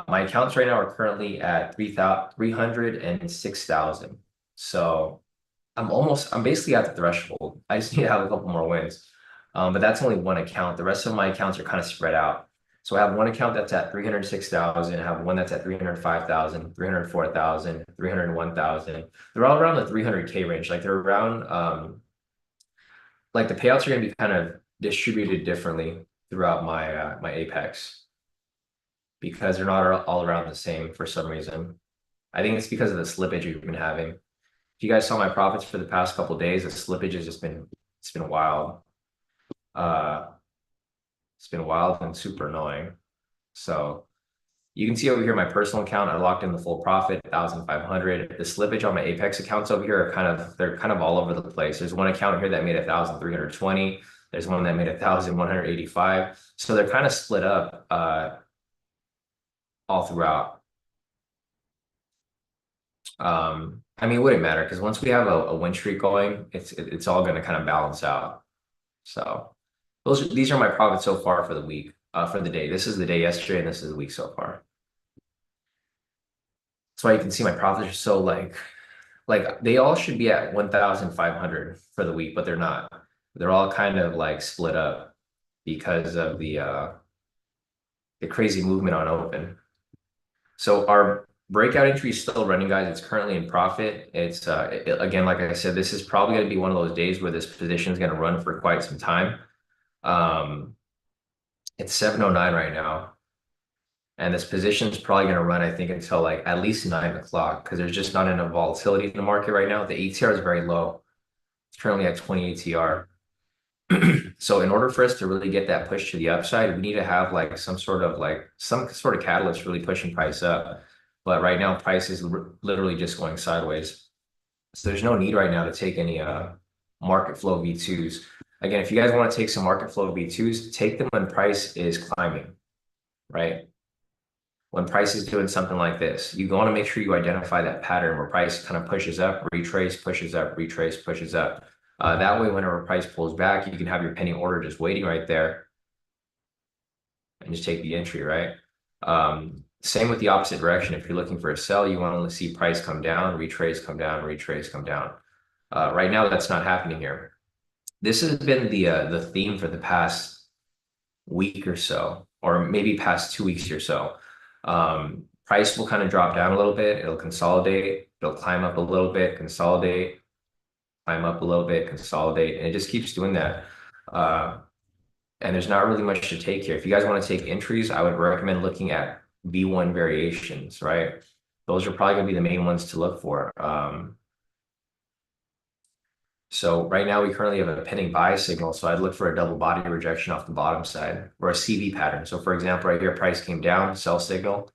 My accounts right now are currently at 306,000. So I'm basically at the threshold. I just need to have a couple more wins. But that's only one account. The rest of my accounts are kind of spread out. So I have one account that's at 306,000. I have one that's at 305,000, 304,000, 301,000. They're all around the 300K range. Like they're around, like the payouts are going to be kind of distributed differently throughout my Apex because they're not all around the same for some reason. I think it's because of the slippage we've been having. If you guys saw my profits for the past couple of days, the slippage has just been wild. Uh, it's been wild and super annoying. So you can see over here my personal account, I locked in the full profit, 1,500. The slippage on my Apex accounts over here they're kind of all over the place. There's one account here that made 1,320. There's one that made 1,185. So they're kind of split up all throughout. I mean, it wouldn't matter because once we have a win streak going, it's all going to kind of balance out. So these are my profits so far for the week, for the day. This is the day yesterday, and this is the week so far. That's why you can see my profits are so like they all should be at 1,500 for the week, but they're not. They're all kind of like split up because of the crazy movement on open. So our breakout entry is still running, guys. It's currently in profit. Again, like I said, this is probably going to be one of those days where this position is going to run for quite some time. It's 7:09 right now. And this position is probably going to run, I think, until like at least 9 o'clock because there's just not enough volatility in the market right now. The ATR is very low. It's currently at 20 ATR. So in order for us to really get that push to the upside, we need to have like some sort of catalyst really pushing price up. But right now, price is literally just going sideways. So there's no need right now to take any market flow V2s. Again, if you guys want to take some market flow V2s, take them when price is climbing, right? When price is doing something like this, you want to make sure you identify that pattern where price kind of pushes up, retrace, pushes up, retrace, pushes up. That way, whenever price pulls back, you can have your pending order just waiting right there and just take the entry, right? Same with the opposite direction. If you're looking for a sell, you want to see price come down, retrace, come down, retrace, come down. Right now, that's not happening here. This has been the theme for the past week or so, or maybe past 2 weeks or so. Price will kind of drop down a little bit. It'll consolidate. It'll climb up a little bit, consolidate, climb up a little bit, consolidate, and it just keeps doing that. And there's not really much to take here. If you guys want to take entries, I would recommend looking at V1 variations, right? Those are probably going to be the main ones to look for. So right now we currently have a pending buy signal. So I'd look for a double body rejection off the bottom side or a CV pattern. So for example, right here, price came down, sell signal.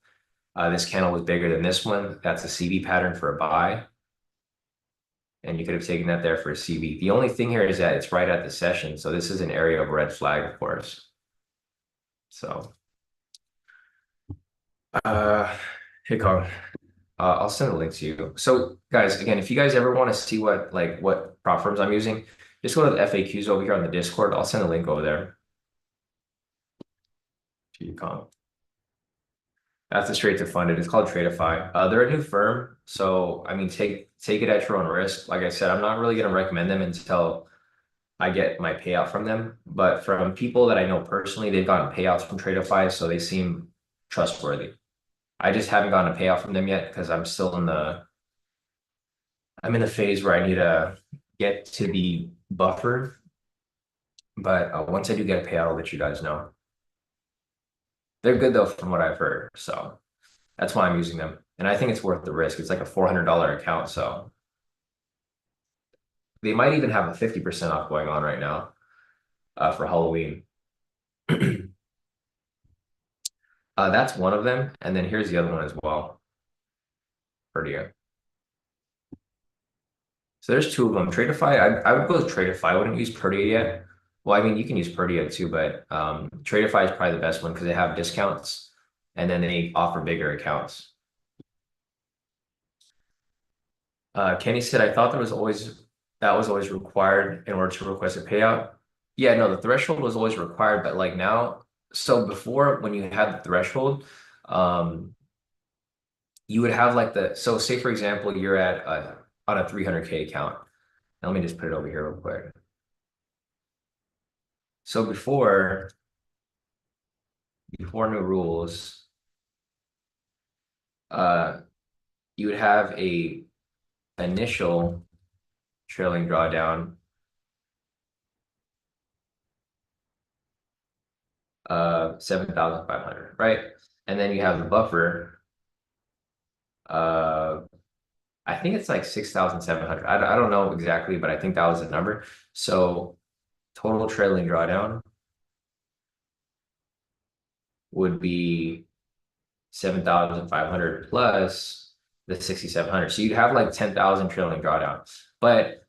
This candle was bigger than this one. That's a CV pattern for a buy. And you could have taken that there for a CV. The only thing here is that it's right at the session. So this is an area of red flag, of course. So, hey, Carl. I'll send a link to you. So guys, again, if you guys ever want to see what prop firms I'm using, just go to the FAQs over here on the Discord. I'll send a link over there to you. That's the straight to fund it. It's called Tradeify. They're a new firm, so I mean, take it at your own risk. Like I said, I'm not really gonna recommend them until I get my payout from them. But from people that I know personally, they've gotten payouts from Tradeify, so they seem trustworthy. I just haven't gotten a payout from them yet because I'm in the phase where I need to get to the buffer. But once I do get a payout, I'll let you guys know. They're good though, from what I've heard. So that's why I'm using them. And I think it's worth the risk. It's like a $400 account. So they might even have a 50% off going on right now for Halloween. That's one of them. And then here's the other one as well. Pretty good. So there's two of them. Tradeify, I would go with Tradeify. I wouldn't use Perdia yet. Well, I mean, you can use Perdia too, but Tradeify is probably the best one because they have discounts and then they offer bigger accounts. Kenny said, I thought that was always required in order to request a payout. Yeah, no, the threshold was always required, but like now, so before when you had the threshold, um, you would have like so say for example, you're at on a 300K account. Now, let me just put it over here real quick. So before new rules, you would have a initial trailing drawdown 7,500, right? And then you have the buffer. I think it's like 6,700. I don't know exactly, but I think that was the number. So total trailing drawdown would be 7,500 plus the 6,700. So you'd have like 10,000 trailing drawdown. But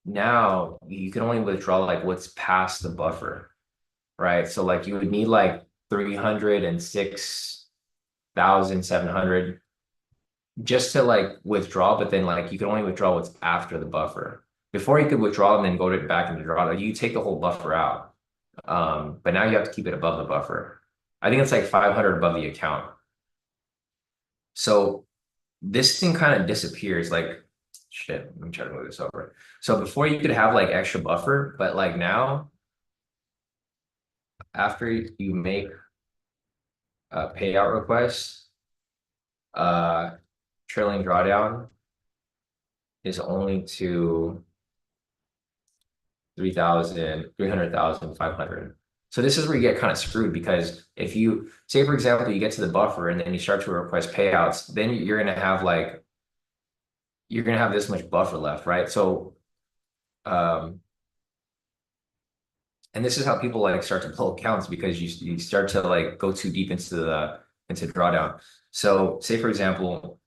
now you can only withdraw like what's past the buffer, right? So like you would need like 306,700 just to like withdraw, but then like you can only withdraw what's after the buffer. Before you could withdraw and then go to back into draw, like you take the whole buffer out. But now you have to keep it above the buffer. I think it's like 500 above the account. So this thing kind of disappears. Like, shit, let me try to move this over. So before you could have like extra buffer, but like now, after you make a payout request, trailing drawdown is only to 300,500. So this is where you get kind of screwed because if you say, for example, you get to the buffer and then you start to request payouts, then you're gonna have this much buffer left, right? So and this is how people like start to pull accounts because you start to like go too deep into drawdown. So say for example,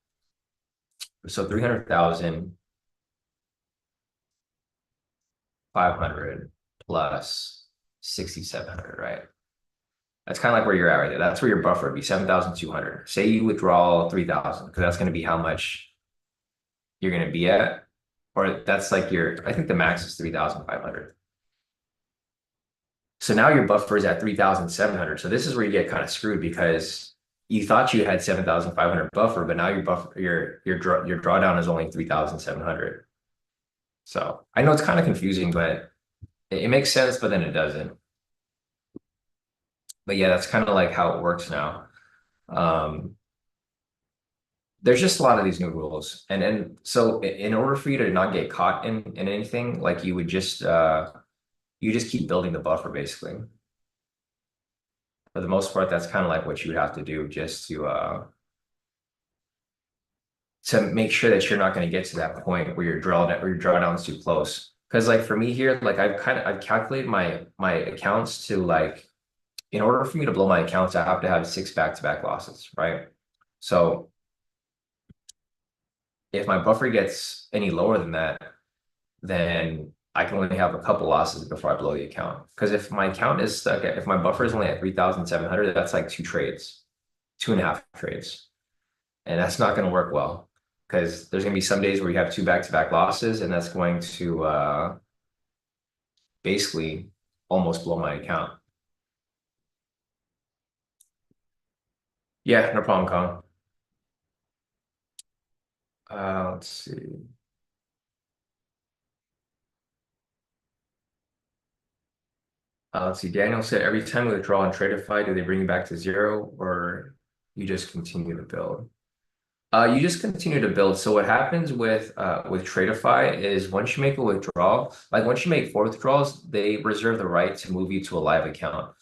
so 300,500 plus 6,700, right? That's kind of like where you're at right there. That's where your buffer would be 7,200. Say you withdraw 3,000 because that's going to be how much you're going to be at, or that's like I think the max is 3,500. So now your buffer is at 3,700. So this is where you get kind of screwed because you thought you had 7,500 buffer, but now your drawdown is only 3,700. So I know it's kind of confusing, but it makes sense, but then it doesn't. But yeah, that's kind of like how it works now. There's just a lot of these new rules, and so in order for you to not get caught in anything, like you would just you just keep building the buffer basically. For the most part, that's kind of like what you would have to do just to make sure that you're not going to get to that point where your drawdown is too close. Because like for me here, like I've calculated my accounts to like in order for me to blow my accounts, I have to have 6 back-to-back losses, right? So if my buffer gets any lower than that, then I can only have a couple losses before I blow the account. Because if my account is stuck if my buffer is only at 3,700, that's like 2 trades, 2.5 trades. and that's not going to work well because there's going to be some days where you have two back-to-back losses, and that's going to basically almost blow my account. Yeah, no problem, Colin. Let's see. Let's see. Daniel said every time you withdraw and Tradeify, do they bring you back to zero, or you just continue to build? You just continue to build. So what happens with Tradeify is once you make a withdrawal, like once you make four withdrawals, they reserve the right to move you to a live account.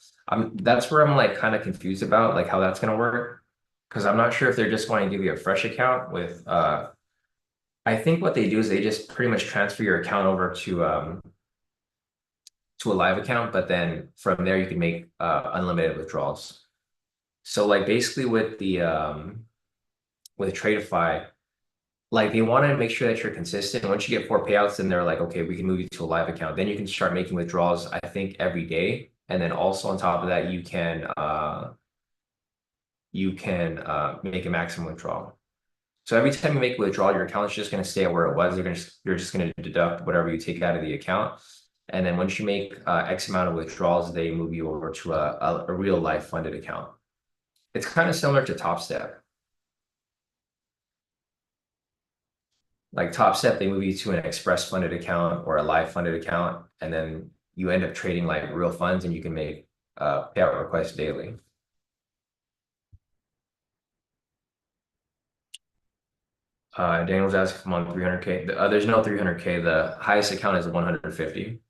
That's where I'm like kind of confused about like how that's gonna work. Because I'm not sure if they're just going to give you a fresh account with I think what they do is they just pretty much transfer your account over to a live account, but then from there you can make unlimited withdrawals. So like basically with Tradeify, like they want to make sure that you're consistent. Once you get four payouts, then they're like, okay, we can move you to a live account. Then you can start making withdrawals, I think, every day. And then also on top of that, you can make a maximum withdrawal. So every time you make a withdrawal, your account's just going to stay where it was. You're just going to deduct whatever you take out of the account. And then once you make X amount of withdrawals, they move you over to a real life funded account. It's kind of similar to Top Step. Like Top Step, they move you to an express funded account or a live funded account, and then you end up trading like real funds, and you can make payout requests daily. Daniel's asking if I'm on 300K. There's no 300K. The highest account is 150.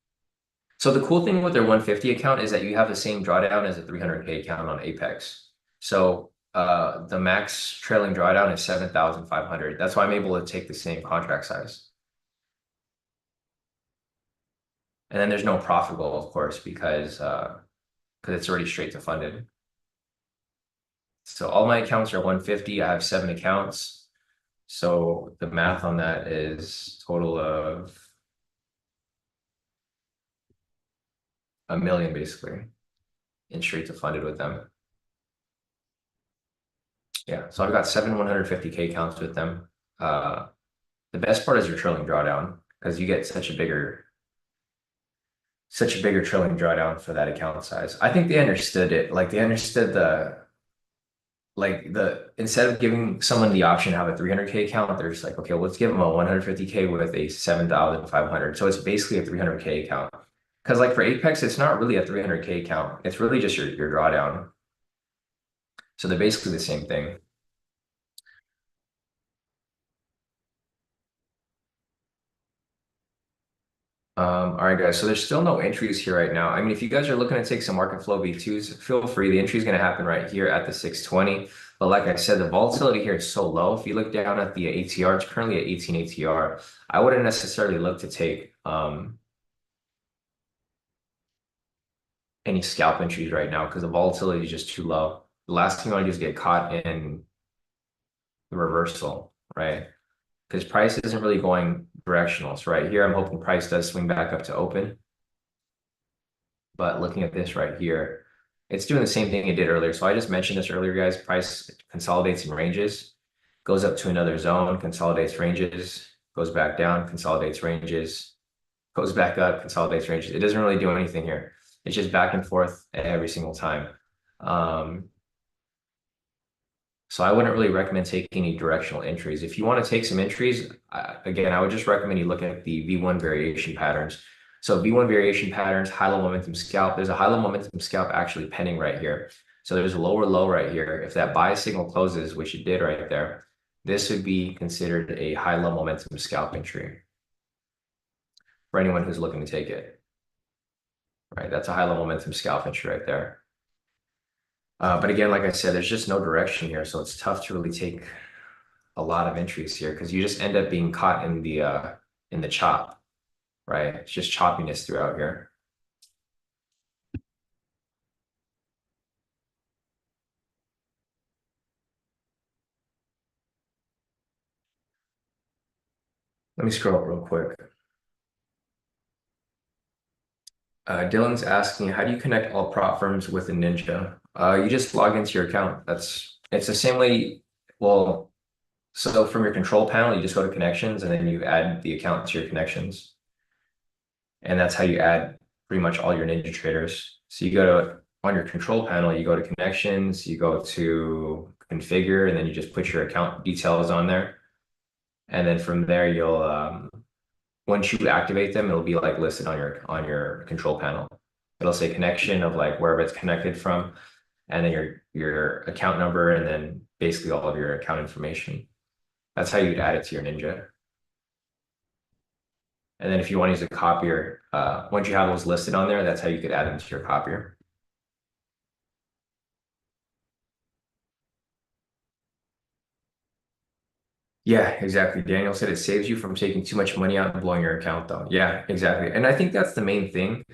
So the cool thing with their 150 account is that you have the same drawdown as a 300K account on Apex. So the max trailing drawdown is 7,500. That's why I'm able to take the same contract size. And then there's no profit goal, of course, because it's already straight to funded. So all my accounts are 150. I have 7 accounts. So the math on that is total of $1 million basically in straight to funded with them. Yeah, so I've got 7 150K accounts with them. The best part is your trailing drawdown because you get such a bigger trailing drawdown for that account size. I think they understood it. Like they understood instead of giving someone the option to have a 300K account, they're just like, okay, let's give them a 150K with a 7,500. So it's basically a 300K account. Because like for Apex, it's not really a 300K account. It's really just your drawdown. So they're basically the same thing. All right, guys. So there's still no entries here right now. I mean, if you guys are looking to take some market flow V2s, feel free. The entry is going to happen right here at the 620. But like I said, the volatility here is so low. If you look down at the ATR, it's currently at 18 ATR. I wouldn't necessarily look to take any scalp entries right now because the volatility is just too low. The last thing you want to do is get caught in the reversal, right? Because price isn't really going directional. So right here, I'm hoping price does swing back up to open. But looking at this right here, it's doing the same thing it did earlier. So I just mentioned this earlier, guys. Price consolidates in ranges, goes up to another zone, consolidates ranges, goes back down, consolidates ranges, goes back up, consolidates ranges. It doesn't really do anything here. It's just back and forth every single time. So I wouldn't really recommend taking any directional entries. If you want to take some entries, again, I would just recommend you look at the V1 variation patterns. So V1 variation patterns, high-low momentum scalp. There's a high-low momentum scalp actually pending right here. So there's a lower low right here. If that buy signal closes, which it did right there, this would be considered a high-low momentum scalp entry for anyone who's looking to take it. Right, that's a high-low momentum scalp entry right there. But again, like I said, there's just no direction here, so it's tough to really take a lot of entries here because you just end up being caught in the chop, right? It's just choppiness throughout here. Let me scroll up real quick. Dylan's asking, how do you connect all prop firms with a Ninja? You just log into your account. It's the same way. Well, So from your control panel, you just go to connections and then you add the account to your connections. And that's how you add pretty much all your Ninja traders. So you go to on your control panel, you go to connections, you go to configure, and then you just put your account details on there. And then from there, you'll once you activate them, it'll be like listed on your control panel. It'll say connection of like wherever it's connected from, and then your account number, and then basically all of your account information. That's how you'd add it to your Ninja. And then if you want to use a copier, once you have those listed on there, that's how you could add them to your copier. Yeah, exactly. Daniel said it saves you from taking too much money out and blowing your account though. Yeah, exactly. And I think that's the main thing.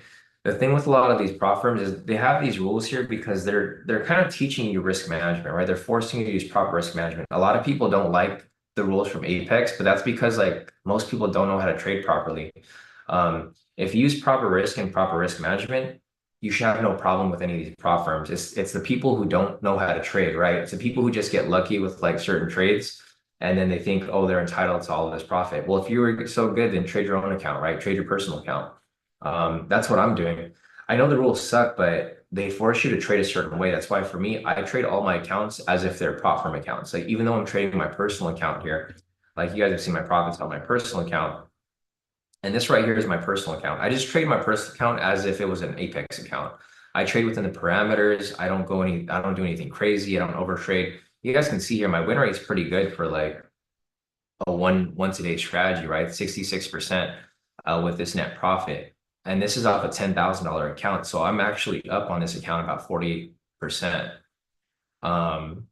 The thing with a lot of these prop firms is they have these rules here because they're kind of teaching you risk management, right? They're forcing you to use proper risk management. A lot of people don't like the rules from Apex, but that's because like most people don't know how to trade properly. If you use proper risk and proper risk management, you should have no problem with any of these prop firms. It's the people who don't know how to trade, right? It's the people who just get lucky with like certain trades and then they think, oh, they're entitled to all of this profit. Well, if you were so good, then trade your own account, right? Trade your personal account. That's what I'm doing. I know the rules suck, but they force you to trade a certain way. That's why for me, I trade all my accounts as if they're prop firm accounts. Like even though I'm trading my personal account here, like you guys have seen my profits on my personal account, and this right here is my personal account. I just trade my personal account as if it was an Apex account. I trade within the parameters. I don't do anything crazy. I don't overtrade. You guys can see here, my win rate is pretty good for like a once a day strategy, right? 66% with this net profit. And this is off a $10,000 account. So I'm actually up on this account about 48%. Um,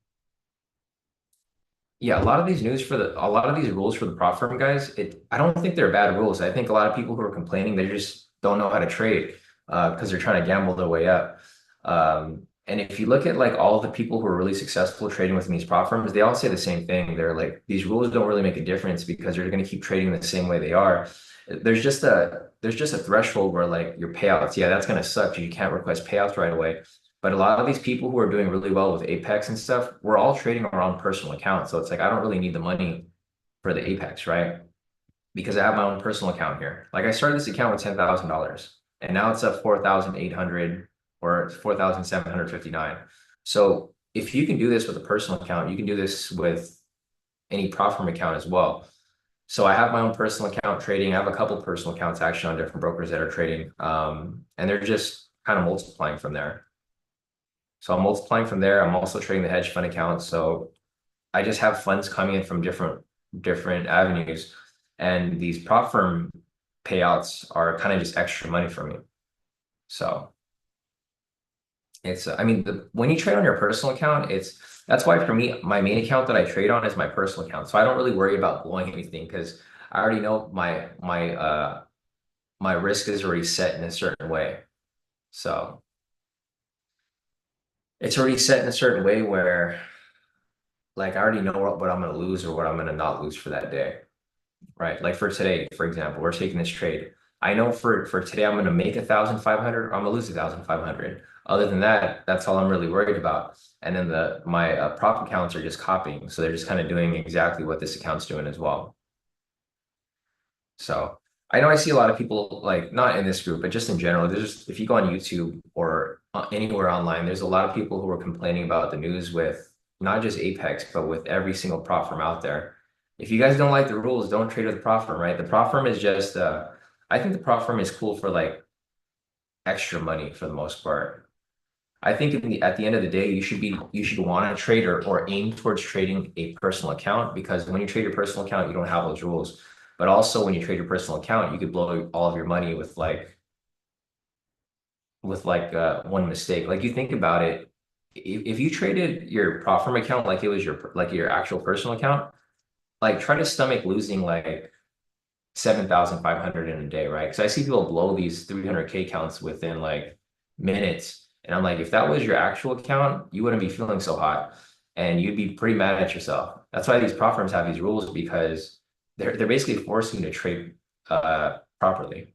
yeah, a lot of these rules for the prop firm guys, I don't think they're bad rules. I think a lot of people who are complaining, they just don't know how to trade because they're trying to gamble their way up. And if you look at like all the people who are really successful trading within these prop firms, they all say the same thing. They're like, these rules don't really make a difference because you're going to keep trading the same way they are. There's just a threshold where like your payouts, yeah, that's going to suck. You can't request payouts right away. But a lot of these people who are doing really well with Apex and stuff, we're all trading our own personal accounts. So it's like I don't really need the money for the Apex, right? Because I have my own personal account here. Like I started this account with $10,000 and now it's up 4,800 or 4,759. So if you can do this with a personal account, you can do this with any prop firm account as well. So I have my own personal account trading. I have a couple personal accounts actually on different brokers that are trading. And they're just kind of multiplying from there. So I'm multiplying from there. I'm also trading the hedge fund account. So I just have funds coming in from different avenues. And these prop firm payouts are kind of just extra money for me. So it's, I mean, when you trade on your personal account, that's why for me, my main account that I trade on is my personal account. So I don't really worry about blowing anything because I already know my risk is already set in a certain way. So it's already set in a certain way where like I already know what I'm going to lose or what I'm going to not lose for that day, right? Like for today, for example, we're taking this trade. I know for today I'm going to make 1,500 or I'm going to lose 1,500. Other than that, that's all I'm really worried about. And then my prop accounts are just copying, so they're just kind of doing exactly what this account's doing as well. So I know I see a lot of people like not in this group, but just in general. There's if you go on YouTube or anywhere online, there's a lot of people who are complaining about the news with not just Apex, but with every single prop firm out there. If you guys don't like the rules, don't trade with the prop firm, right? The prop firm is just I think the prop firm is cool for like extra money for the most part. I think at the end of the day, you should want to trade or aim towards trading a personal account because when you trade your personal account, you don't have those rules. But also when you trade your personal account, you could blow all of your money with like one mistake. Like you think about it, if you traded your prop firm account like it was your actual personal account, like try to stomach losing like 7,500 in a day, right? Because I see people blow these 300K counts within like minutes. And I'm like, if that was your actual account, you wouldn't be feeling so hot and you'd be pretty mad at yourself. That's why these prop firms have these rules because they're basically forcing you to trade properly.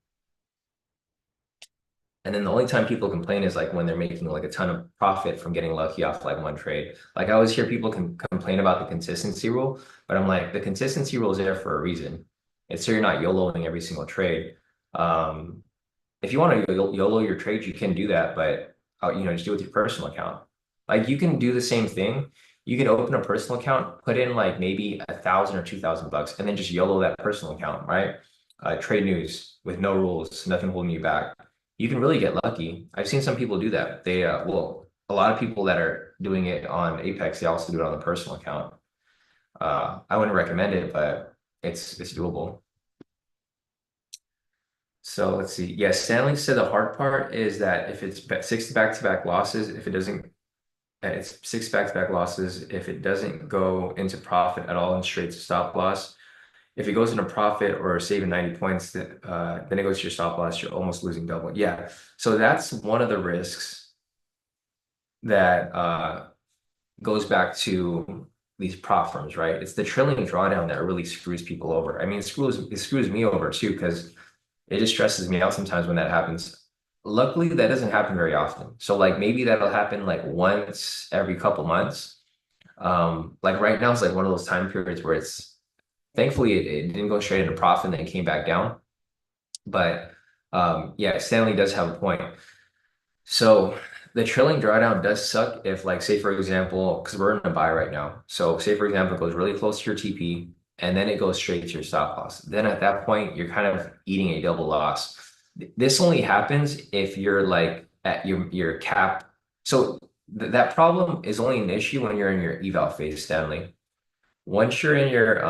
And then the only time people complain is like when they're making like a ton of profit from getting lucky off like one trade. Like I always hear people complain about the consistency rule, but I'm like, the consistency rule is there for a reason. It's so you're not YOLOing every single trade. Um, if you want to YOLO your trades, you can do that, but just do it with your personal account. Like you can do the same thing. You can open a personal account, put in like maybe 1,000 or 2,000 bucks, and then just YOLO that personal account, right? Trade news with no rules, nothing holding you back. You can really get lucky. I've seen some people do that. A lot of people that are doing it on Apex, they also do it on the personal account. I wouldn't recommend it, but it's doable. So let's see. Yeah, Stanley said the hard part is that if it's six back-to-back losses, if it doesn't, it's six back-to-back losses. If it doesn't go into profit at all and straight to stop loss, if it goes into profit or saving 90 points, then it goes to your stop loss, you're almost losing double. Yeah. So that's one of the risks that goes back to these prop firms, right? It's the trailing drawdown that really screws people over. I mean, it screws me over too, because it just stresses me out sometimes when that happens. Luckily, that doesn't happen very often. So like maybe that'll happen like once every couple months. Like right now, it's like one of those time periods where it's thankfully it didn't go straight into profit and then it came back down. But yeah, Stanley does have a point. So the trailing drawdown does suck if, like, say for example, because we're in a buy right now. So say for example, it goes really close to your TP and then it goes straight to your stop loss. Then at that point, you're kind of eating a double loss. This only happens if you're like at your cap. So that problem is only an issue when you're in your eval phase, Stanley. Once you're in your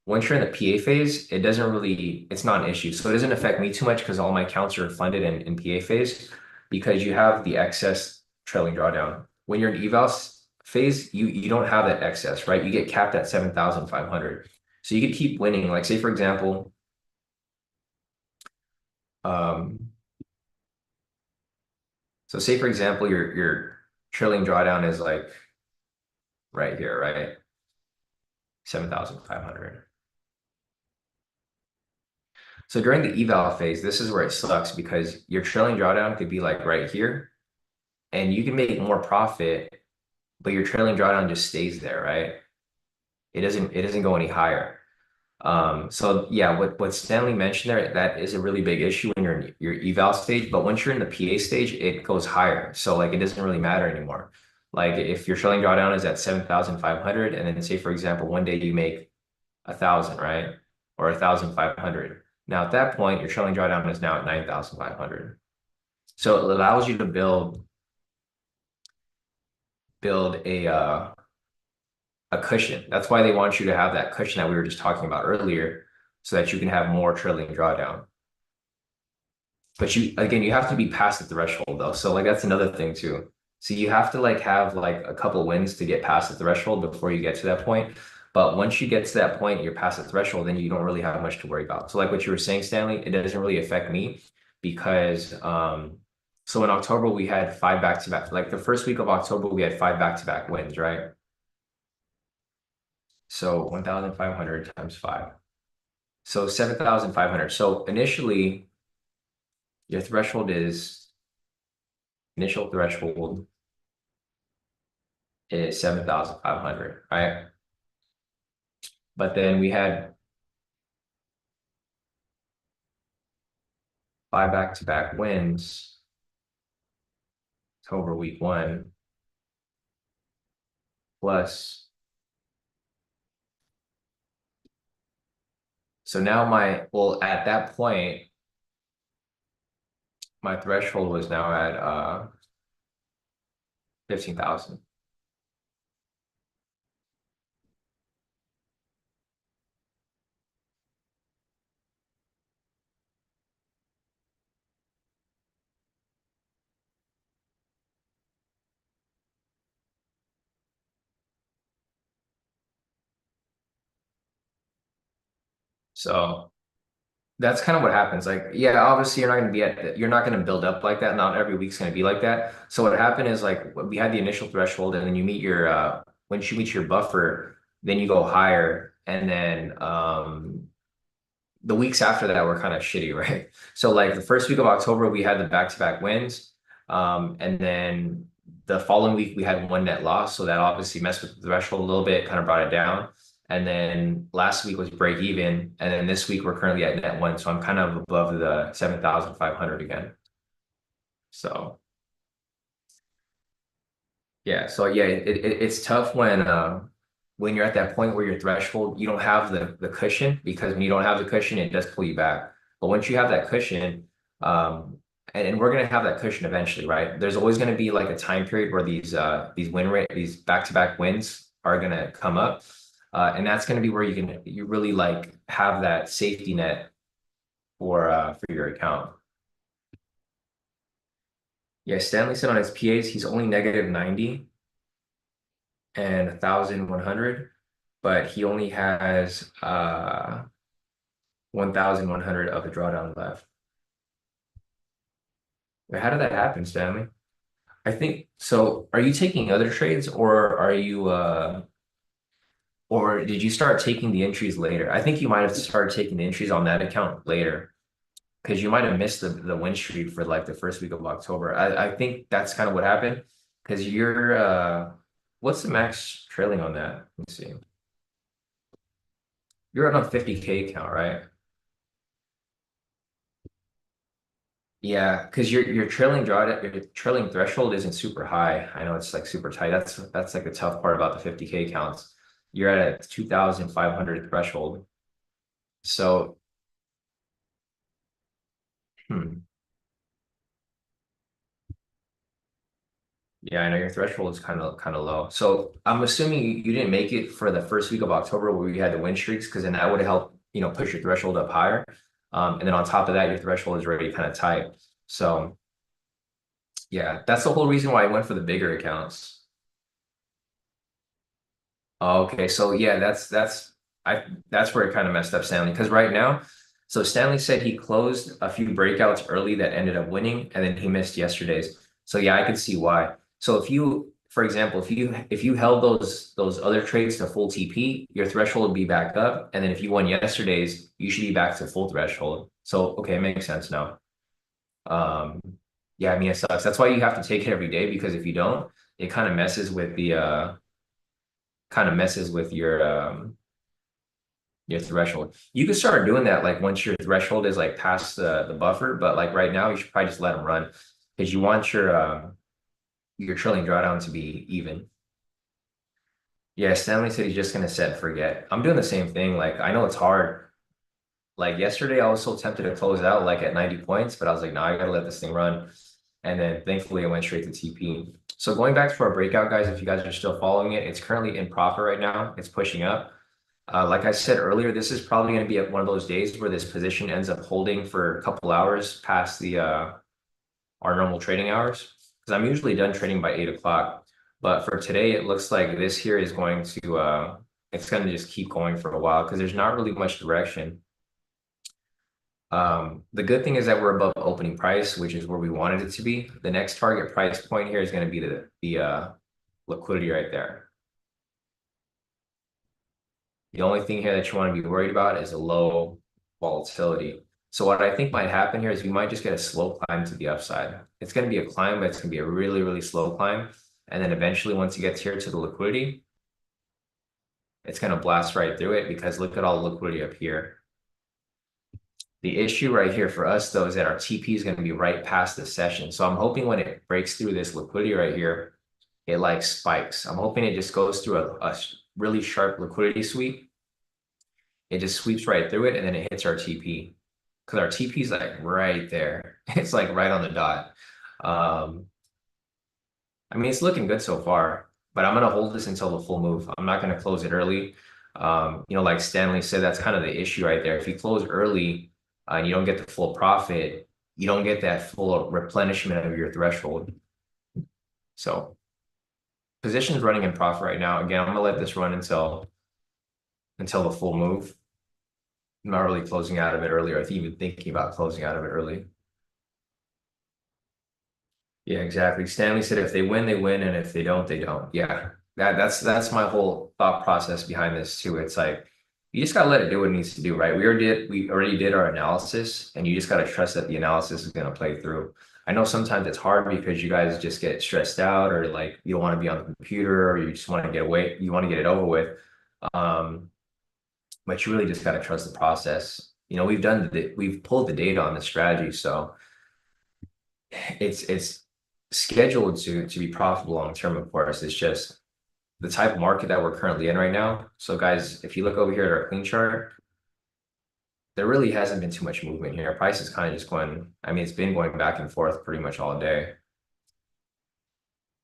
once you're in the PA phase, it's not an issue. So it doesn't affect me too much because all my accounts are funded in PA phase because you have the excess trailing drawdown. When you're in eval phase, you don't have that excess, right? You get capped at 7,500. So you could keep winning. Like say for example, um, so say for example, your trailing drawdown is like right here, right? 7,500. So during the eval phase, this is where it sucks because your trailing drawdown could be like right here, and you can make more profit, but your trailing drawdown just stays there, right? It doesn't go any higher. So yeah, what Stanley mentioned there, that is a really big issue when you're in your eval stage, but once you're in the PA stage, it goes higher. So like it doesn't really matter anymore. Like if your trailing drawdown is at 7,500, and then say for example, one day you make 1,000, right? Or 1,500. Now at that point, your trailing drawdown is now at 9,500. So it allows you to build a cushion. That's why they want you to have that cushion that we were just talking about earlier, so that you can have more trailing drawdown. But you have to be past the threshold though. So like that's another thing too. So you have to like have like a couple wins to get past the threshold before you get to that point. But once you get to that point, you're past the threshold, then you don't really have much to worry about. So like what you were saying, Stanley, it doesn't really affect me because so in October we had five back-to-back. Like the first week of October, we had five back-to-back wins, right? So 1,500 times five. So 7,500. So your threshold is initial threshold is 7,500, right? But then we had five back-to-back wins over week one, plus. So now at that point, my threshold was now at 15,000. So that's kind of what happens. Like, yeah, obviously you're not going to build up like that. Not every week's going to be like that. So what happened is like we had the initial threshold and then you meet once you meet your buffer, then you go higher. And then the weeks after that were kind of shitty, right? So like the first week of October, we had the back-to-back wins. And then the following week we had one net loss. So that obviously messed with the threshold a little bit, kind of brought it down. And then last week was break even. And then this week we're currently at net one. So I'm kind of above the 7,500 again. So yeah, so yeah, it's tough when you're at that point where your threshold, you don't have the cushion, because when you don't have the cushion, it does pull you back. But once you have that cushion, and we're gonna have that cushion eventually, right? There's always gonna be like a time period where these win rate, these back-to-back wins are gonna come up. And that's gonna be where you really like have that safety net for your account. Yeah, Stanley said on his PAs, he's only negative 90 and 1,100, but he only has 1,100 of a drawdown left. How did that happen, Stanley? I think so. Are you taking other trades, or are you or did you start taking the entries later? I think you might have started taking the entries on that account later, because you might have missed the win streak for like the first week of October. I think that's kind of what happened, because you're what's the max trailing on that? Let me see. You're on a 50K account, right? Yeah, because your your trailing threshold isn't super high. I know it's like super tight. That's like the tough part about the 50K counts. You're at a 2,500 threshold. So, hmm, yeah, I know your threshold is kind of low. So I'm assuming you didn't make it for the first week of October where you had the win streaks, because then that would have helped, push your threshold up higher. And then on top of that, your threshold is already kind of tight. So yeah, that's the whole reason why I went for the bigger accounts. Okay, so yeah, that's where it kind of messed up Stanley, because right now, so Stanley said he closed a few breakouts early that ended up winning, and then he missed yesterday's. So yeah, I could see why. So if you, for example, if you held those other trades to full TP, your threshold would be back up, and then if you won yesterday's, you should be back to full threshold. So okay, it makes sense now. Um, yeah, I mean it sucks. That's why you have to take it every day, because if you don't, it kind of messes with your threshold. You can start doing that like once your threshold is like past the buffer, but like right now you should probably just let them run, because you want your trailing drawdown to be even. Yeah, Stanley said he's just gonna set and forget. I'm doing the same thing. Like I know it's hard. Like yesterday, I was so tempted to close out like at 90 points, but I was like, no, I gotta let this thing run. And then thankfully, it went straight to TP. So going back to our breakout, guys, if you guys are still following it, it's currently in profit right now. It's pushing up. Like I said earlier, this is probably going to be one of those days where this position ends up holding for a couple hours past the our normal trading hours. Because I'm usually done trading by 8 o'clock. But for today, it looks like this here is going to it's going to just keep going for a while, because there's not really much direction. The good thing is that we're above opening price, which is where we wanted it to be. The next target price point here is going to be the liquidity right there. The only thing here that you want to be worried about is a low volatility. So what I think might happen here is we might just get a slow climb to the upside. It's going to be a climb, but it's going to be a really, really slow climb. And then eventually, once it gets here to the liquidity, it's going to blast right through it, because look at all the liquidity up here. The issue right here for us, though, is that our TP is going to be right past the session. So I'm hoping when it breaks through this liquidity right here, it like spikes. I'm hoping it just goes through a really sharp liquidity sweep. It just sweeps right through it, and then it hits our TP, because our TP is like right there. It's like right on the dot. I mean, it's looking good so far, but I'm gonna hold this until the full move. I'm not gonna close it early. Like Stanley said, that's kind of the issue right there. If you close early and you don't get the full profit, you don't get that full replenishment of your threshold. So position's running in profit right now. Again, I'm gonna let this run until the full move. I'm not really closing out of it earlier. I think even thinking about closing out of it early. Yeah, exactly. Stanley said if they win, they win, and if they don't, they don't. Yeah. That's my whole thought process behind this too. It's like you just gotta let it do what it needs to do, right? We already did our analysis, and you just gotta trust that the analysis is gonna play through. I know sometimes it's hard because you guys just get stressed out, or like you don't want to be on the computer, or you just want to get away, you want to get it over with. Um, but you really just gotta trust the process. We've pulled the data on the strategy, so it's scheduled to be profitable long term, of course. It's just the type of market that we're currently in right now. So guys, if you look over here at our clean chart, there really hasn't been too much movement here. Price is kind of just going, I mean, it's been going back and forth pretty much all day.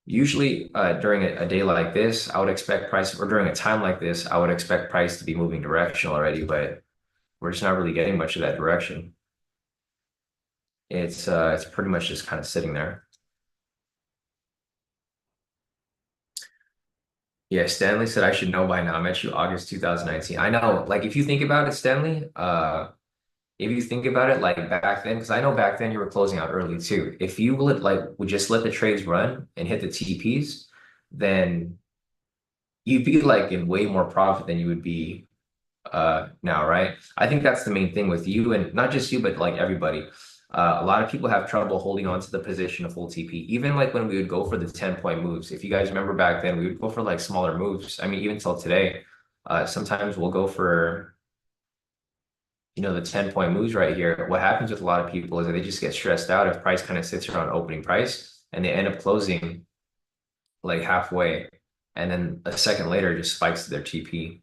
Usually, during a day like this, I would expect price, or during a time like this, I would expect price to be moving directional already, but we're just not really getting much of that direction. It's pretty much just kind of sitting there. Yeah, Stanley said I should know by now. I met you August 2019. I know, like if you think about it, Stanley, if you think about it, like back then, because I know back then you were closing out early too. If you would just let the trades run and hit the TPs, then you'd be like in way more profit than you would be now, right? I think that's the main thing with you, and not just you, but like everybody. A lot of people have trouble holding on to the position of full TP. Even like when we would go for the 10-point moves. If you guys remember back then, we would go for like smaller moves. I mean, even till today, sometimes we'll go for the 10-point moves right here. What happens with a lot of people is that they just get stressed out if price kind of sits around opening price and they end up closing like halfway, and then a second later just spikes to their TP.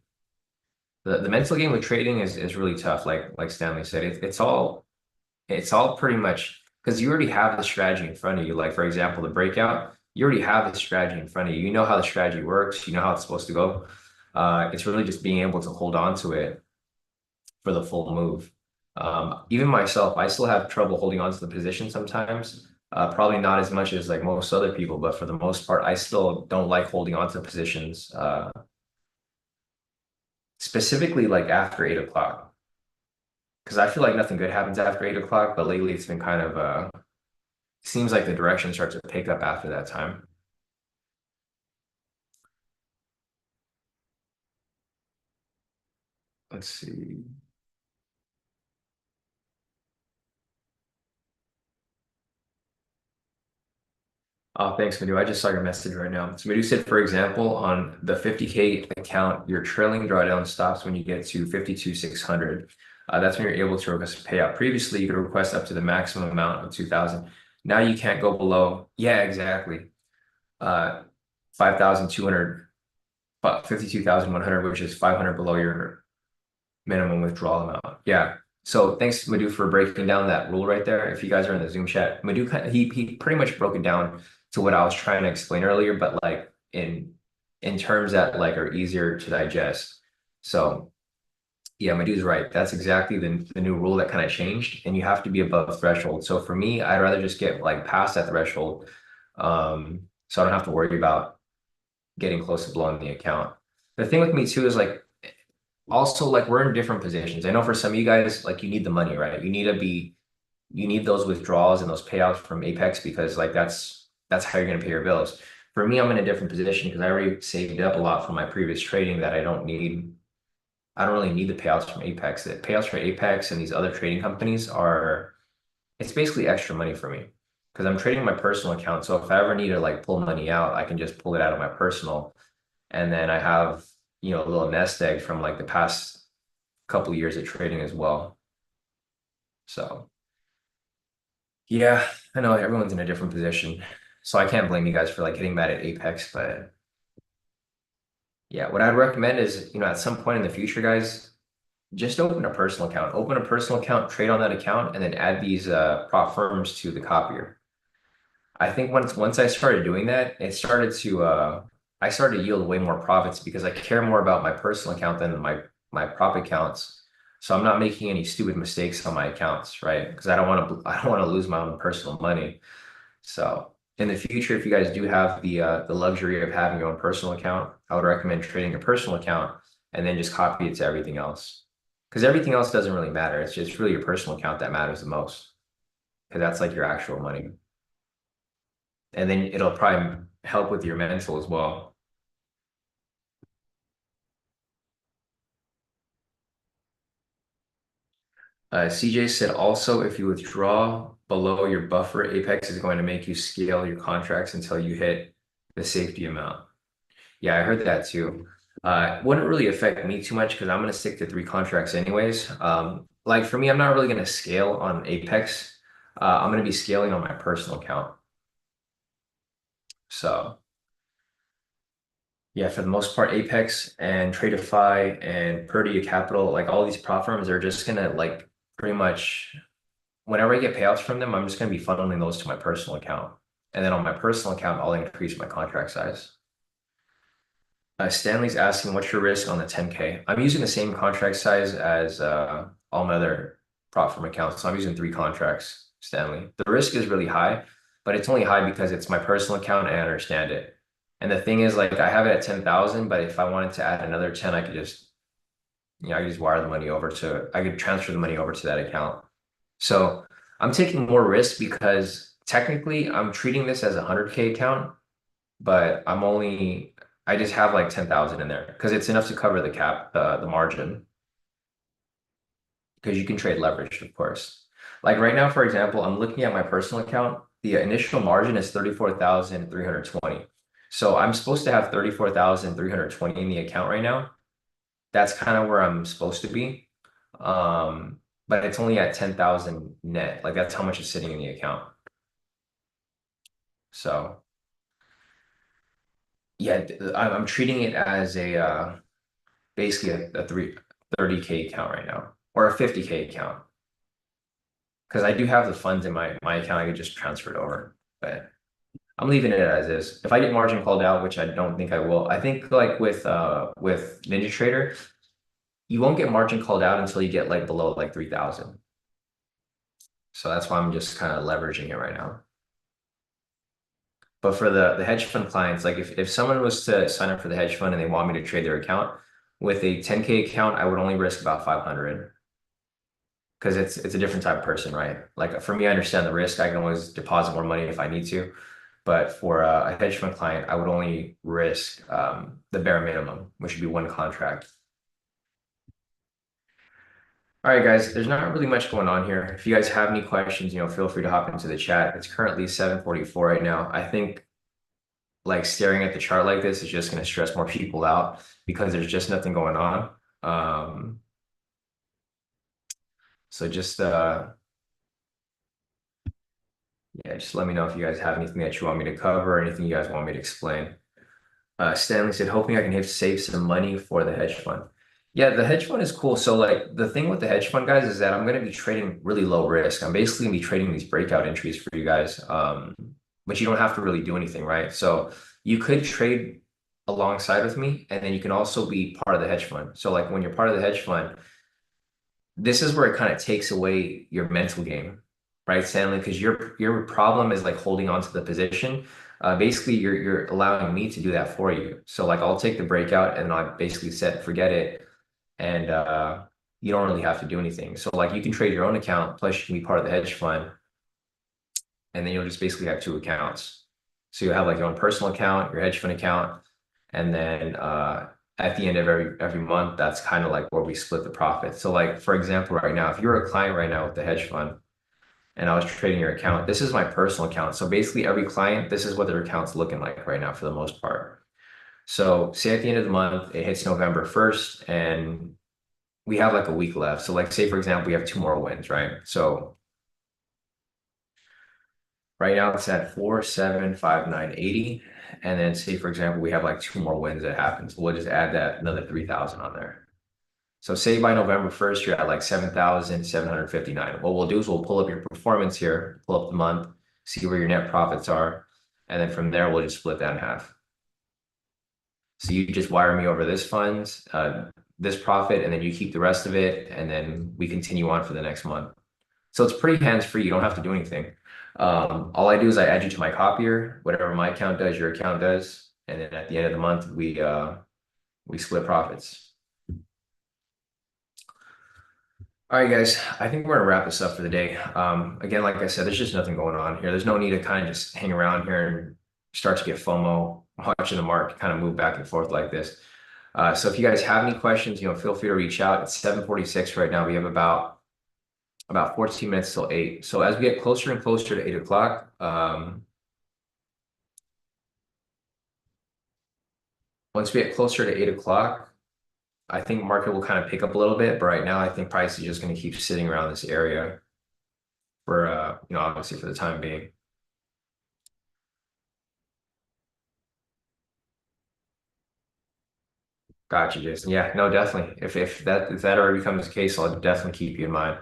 The mental game with trading is really tough, like Stanley said. It's all pretty much because you already have the strategy in front of you. Like for example, the breakout, you already have the strategy in front of you. You know how the strategy works, you know how it's supposed to go. It's really just being able to hold on to it for the full move. Even myself, I still have trouble holding on to the position sometimes. Probably not as much as like most other people, but for the most part, I still don't like holding on to positions, specifically like after 8 o'clock. Because I feel like nothing good happens after 8 o'clock, but lately it's been kind of seems like the direction starts to pick up after that time. Let's see. Oh, thanks, Madhu. I just saw your message right now. So Madhu said, for example, on the 50K account, your trailing drawdown stops when you get to 52,600. That's when you're able to request a payout. Previously, you could request up to the maximum amount of 2,000. Now you can't go below. Yeah, exactly. 5,200, 52,100, which is 500 below your minimum withdrawal amount. Yeah. So thanks, Madhu, for breaking down that rule right there. If you guys are in the Zoom chat, Madhu, he pretty much broke it down to what I was trying to explain earlier, but like in terms that like are easier to digest. So yeah, Madhu's right. That's exactly the new rule that kind of changed, and you have to be above threshold. So for me, I'd rather just get like past that threshold, so I don't have to worry about getting close to blowing the account. The thing with me too is like also like we're in different positions. I know for some of you guys, like you need the money, right? You need those withdrawals and those payouts from Apex because like that's how you're gonna pay your bills. For me, I'm in a different position because I already saved up a lot from my previous trading that I don't need. I don't really need the payouts from Apex. The payouts from Apex and these other trading companies it's basically extra money for me because I'm trading my personal account. So if I ever need to like pull money out, I can just pull it out of my personal. And then I have, a little nest egg from like the past couple of years of trading as well. So yeah, I know everyone's in a different position. So I can't blame you guys for like getting mad at Apex, but yeah, what I'd recommend is, at some point in the future, guys, just open a personal account. Open a personal account, trade on that account, and then add these prop firms to the copier. I think once I started doing that, I started to yield way more profits because I care more about my personal account than my prop accounts. So I'm not making any stupid mistakes on my accounts, right? Because I don't want to lose my own personal money. So in the future, if you guys do have the luxury of having your own personal account, I would recommend trading a personal account and then just copy it to everything else. Because everything else doesn't really matter. It's just really your personal account that matters the most. Because that's like your actual money. And then it'll probably help with your mental as well. CJ said also if you withdraw below your buffer, Apex is going to make you scale your contracts until you hit the safety amount. Yeah, I heard that too. Wouldn't really affect me too much because I'm going to stick to 3 contracts anyways. Like for me, I'm not really going to scale on Apex. I'm going to be scaling on my personal account. So yeah, for the most part, Apex and Tradeify and Purdy Capital, like all these prop firms are just going to like pretty much whenever I get payouts from them, I'm just going to be funneling those to my personal account. And then on my personal account, I'll increase my contract size. Stanley's asking, what's your risk on the 10K? I'm using the same contract size as all my other prop firm accounts. So I'm using 3 contracts, Stanley. The risk is really high, but it's only high because it's my personal account and I understand it. And the thing is, like, I have it at 10,000, but if I wanted to add another 10, I could just, I could just wire the money over to, I could transfer the money over to that account. So I'm taking more risk because technically I'm treating this as a 100K account, but I just have like 10,000 in there because it's enough to cover the cap, the margin, because you can trade leveraged, of course. Like right now, for example, I'm looking at my personal account. The initial margin is 34,320. So I'm supposed to have 34,320 in the account right now. That's kind of where I'm supposed to be. But it's only at 10,000 net. Like that's how much is sitting in the account. So yeah, I'm treating it as a basically a 30K account right now or a 50K account because I do have the funds in my account. I could just transfer it over, but I'm leaving it as is. If I get margin called out, which I don't think I will, I think like with NinjaTrader, you won't get margin called out until you get like below like 3,000. So that's why I'm just kind of leveraging it right now. But for the hedge fund clients, like if someone was to sign up for the hedge fund and they want me to trade their account with a 10K account, I would only risk about 500 because it's a different type of person, right? Like for me, I understand the risk. I can always deposit more money if I need to. But for a hedge fund client, I would only risk the bare minimum, which would be 1 contract. All right, guys, there's not really much going on here. If you guys have any questions, feel free to hop into the chat. It's currently 7:44 right now. I think like staring at the chart like this is just going to stress more people out because there's just nothing going on. Um, so just yeah, just let me know if you guys have anything that you want me to cover or anything you guys want me to explain. Stanley said, hoping I can save some money for the hedge fund. Yeah, the hedge fund is cool. So like the thing with the hedge fund guys is that I'm going to be trading really low risk. I'm basically going to be trading these breakout entries for you guys, but you don't have to really do anything, right? So you could trade alongside with me, and then you can also be part of the hedge fund. So like when you're part of the hedge fund, this is where it kind of takes away your mental game, right, Stanley? Because your problem is like holding on to the position. Basically, you're allowing me to do that for you. So like I'll take the breakout and I basically said forget it, and you don't really have to do anything. So like you can trade your own account, plus you can be part of the hedge fund, and then you'll just basically have 2 accounts. So you have like your own personal account, your hedge fund account, and then at the end of every month, that's kind of like where we split the profit. So like for example, right now, if you're a client right now with the hedge fund and I was trading your account, this is my personal account. So basically every client, this is what their account's looking like right now for the most part. So say at the end of the month, it hits November 1st and we have like a week left. So like say for example, we have 2 more wins, right? So right now it's at 4,759.80. And then say, for example, we have like 2 more wins that happen. So we'll just add that another 3,000 on there. So say by November 1st, you're at like 7,759. What we'll do is we'll pull up your performance here, pull up the month, see where your net profits are. And then from there, we'll just split that in half. So you just wire me over this funds, this profit, and then you keep the rest of it. And then we continue on for the next month. So it's pretty hands-free. You don't have to do anything. All I do is I add you to my copier. Whatever my account does, your account does. And then at the end of the month, we split profits. All right, guys, I think we're gonna wrap this up for the day. Again, like I said, there's just nothing going on here. There's no need to kind of just hang around here and start to get FOMO watching the market kind of move back and forth like this. So if you guys have any questions, feel free to reach out. It's 7:46 right now. We have about about 14 minutes till 8. So as we get closer and closer to 8 o'clock, once we get closer to 8 o'clock, I think market will kind of pick up a little bit, but right now I think price is just going to keep sitting around this area for obviously for the time being. Gotcha, Jason. Yeah, no, definitely. If that already becomes the case, I'll definitely keep you in mind.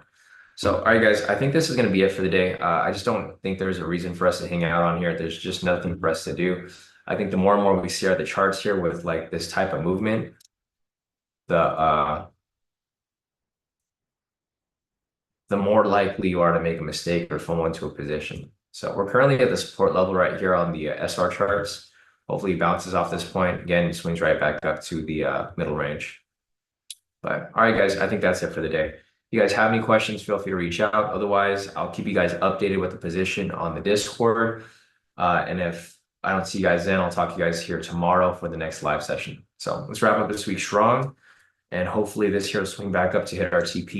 So, all right, guys, I think this is going to be it for the day. I just don't think there's a reason for us to hang out on here. There's just nothing for us to do. I think the more and more we see the charts here with like this type of movement, the the more likely you are to make a mistake or fall into a position. So we're currently at the support level right here on the SR charts. Hopefully it bounces off this point. Again, it swings right back up to the middle range. But all right, guys, I think that's it for the day. If you guys have any questions, feel free to reach out. Otherwise, I'll keep you guys updated with the position on the Discord. And if I don't see you guys then, I'll talk to you guys here tomorrow for the next live session. So let's wrap up this week strong. And hopefully this here will swing back up to hit our TP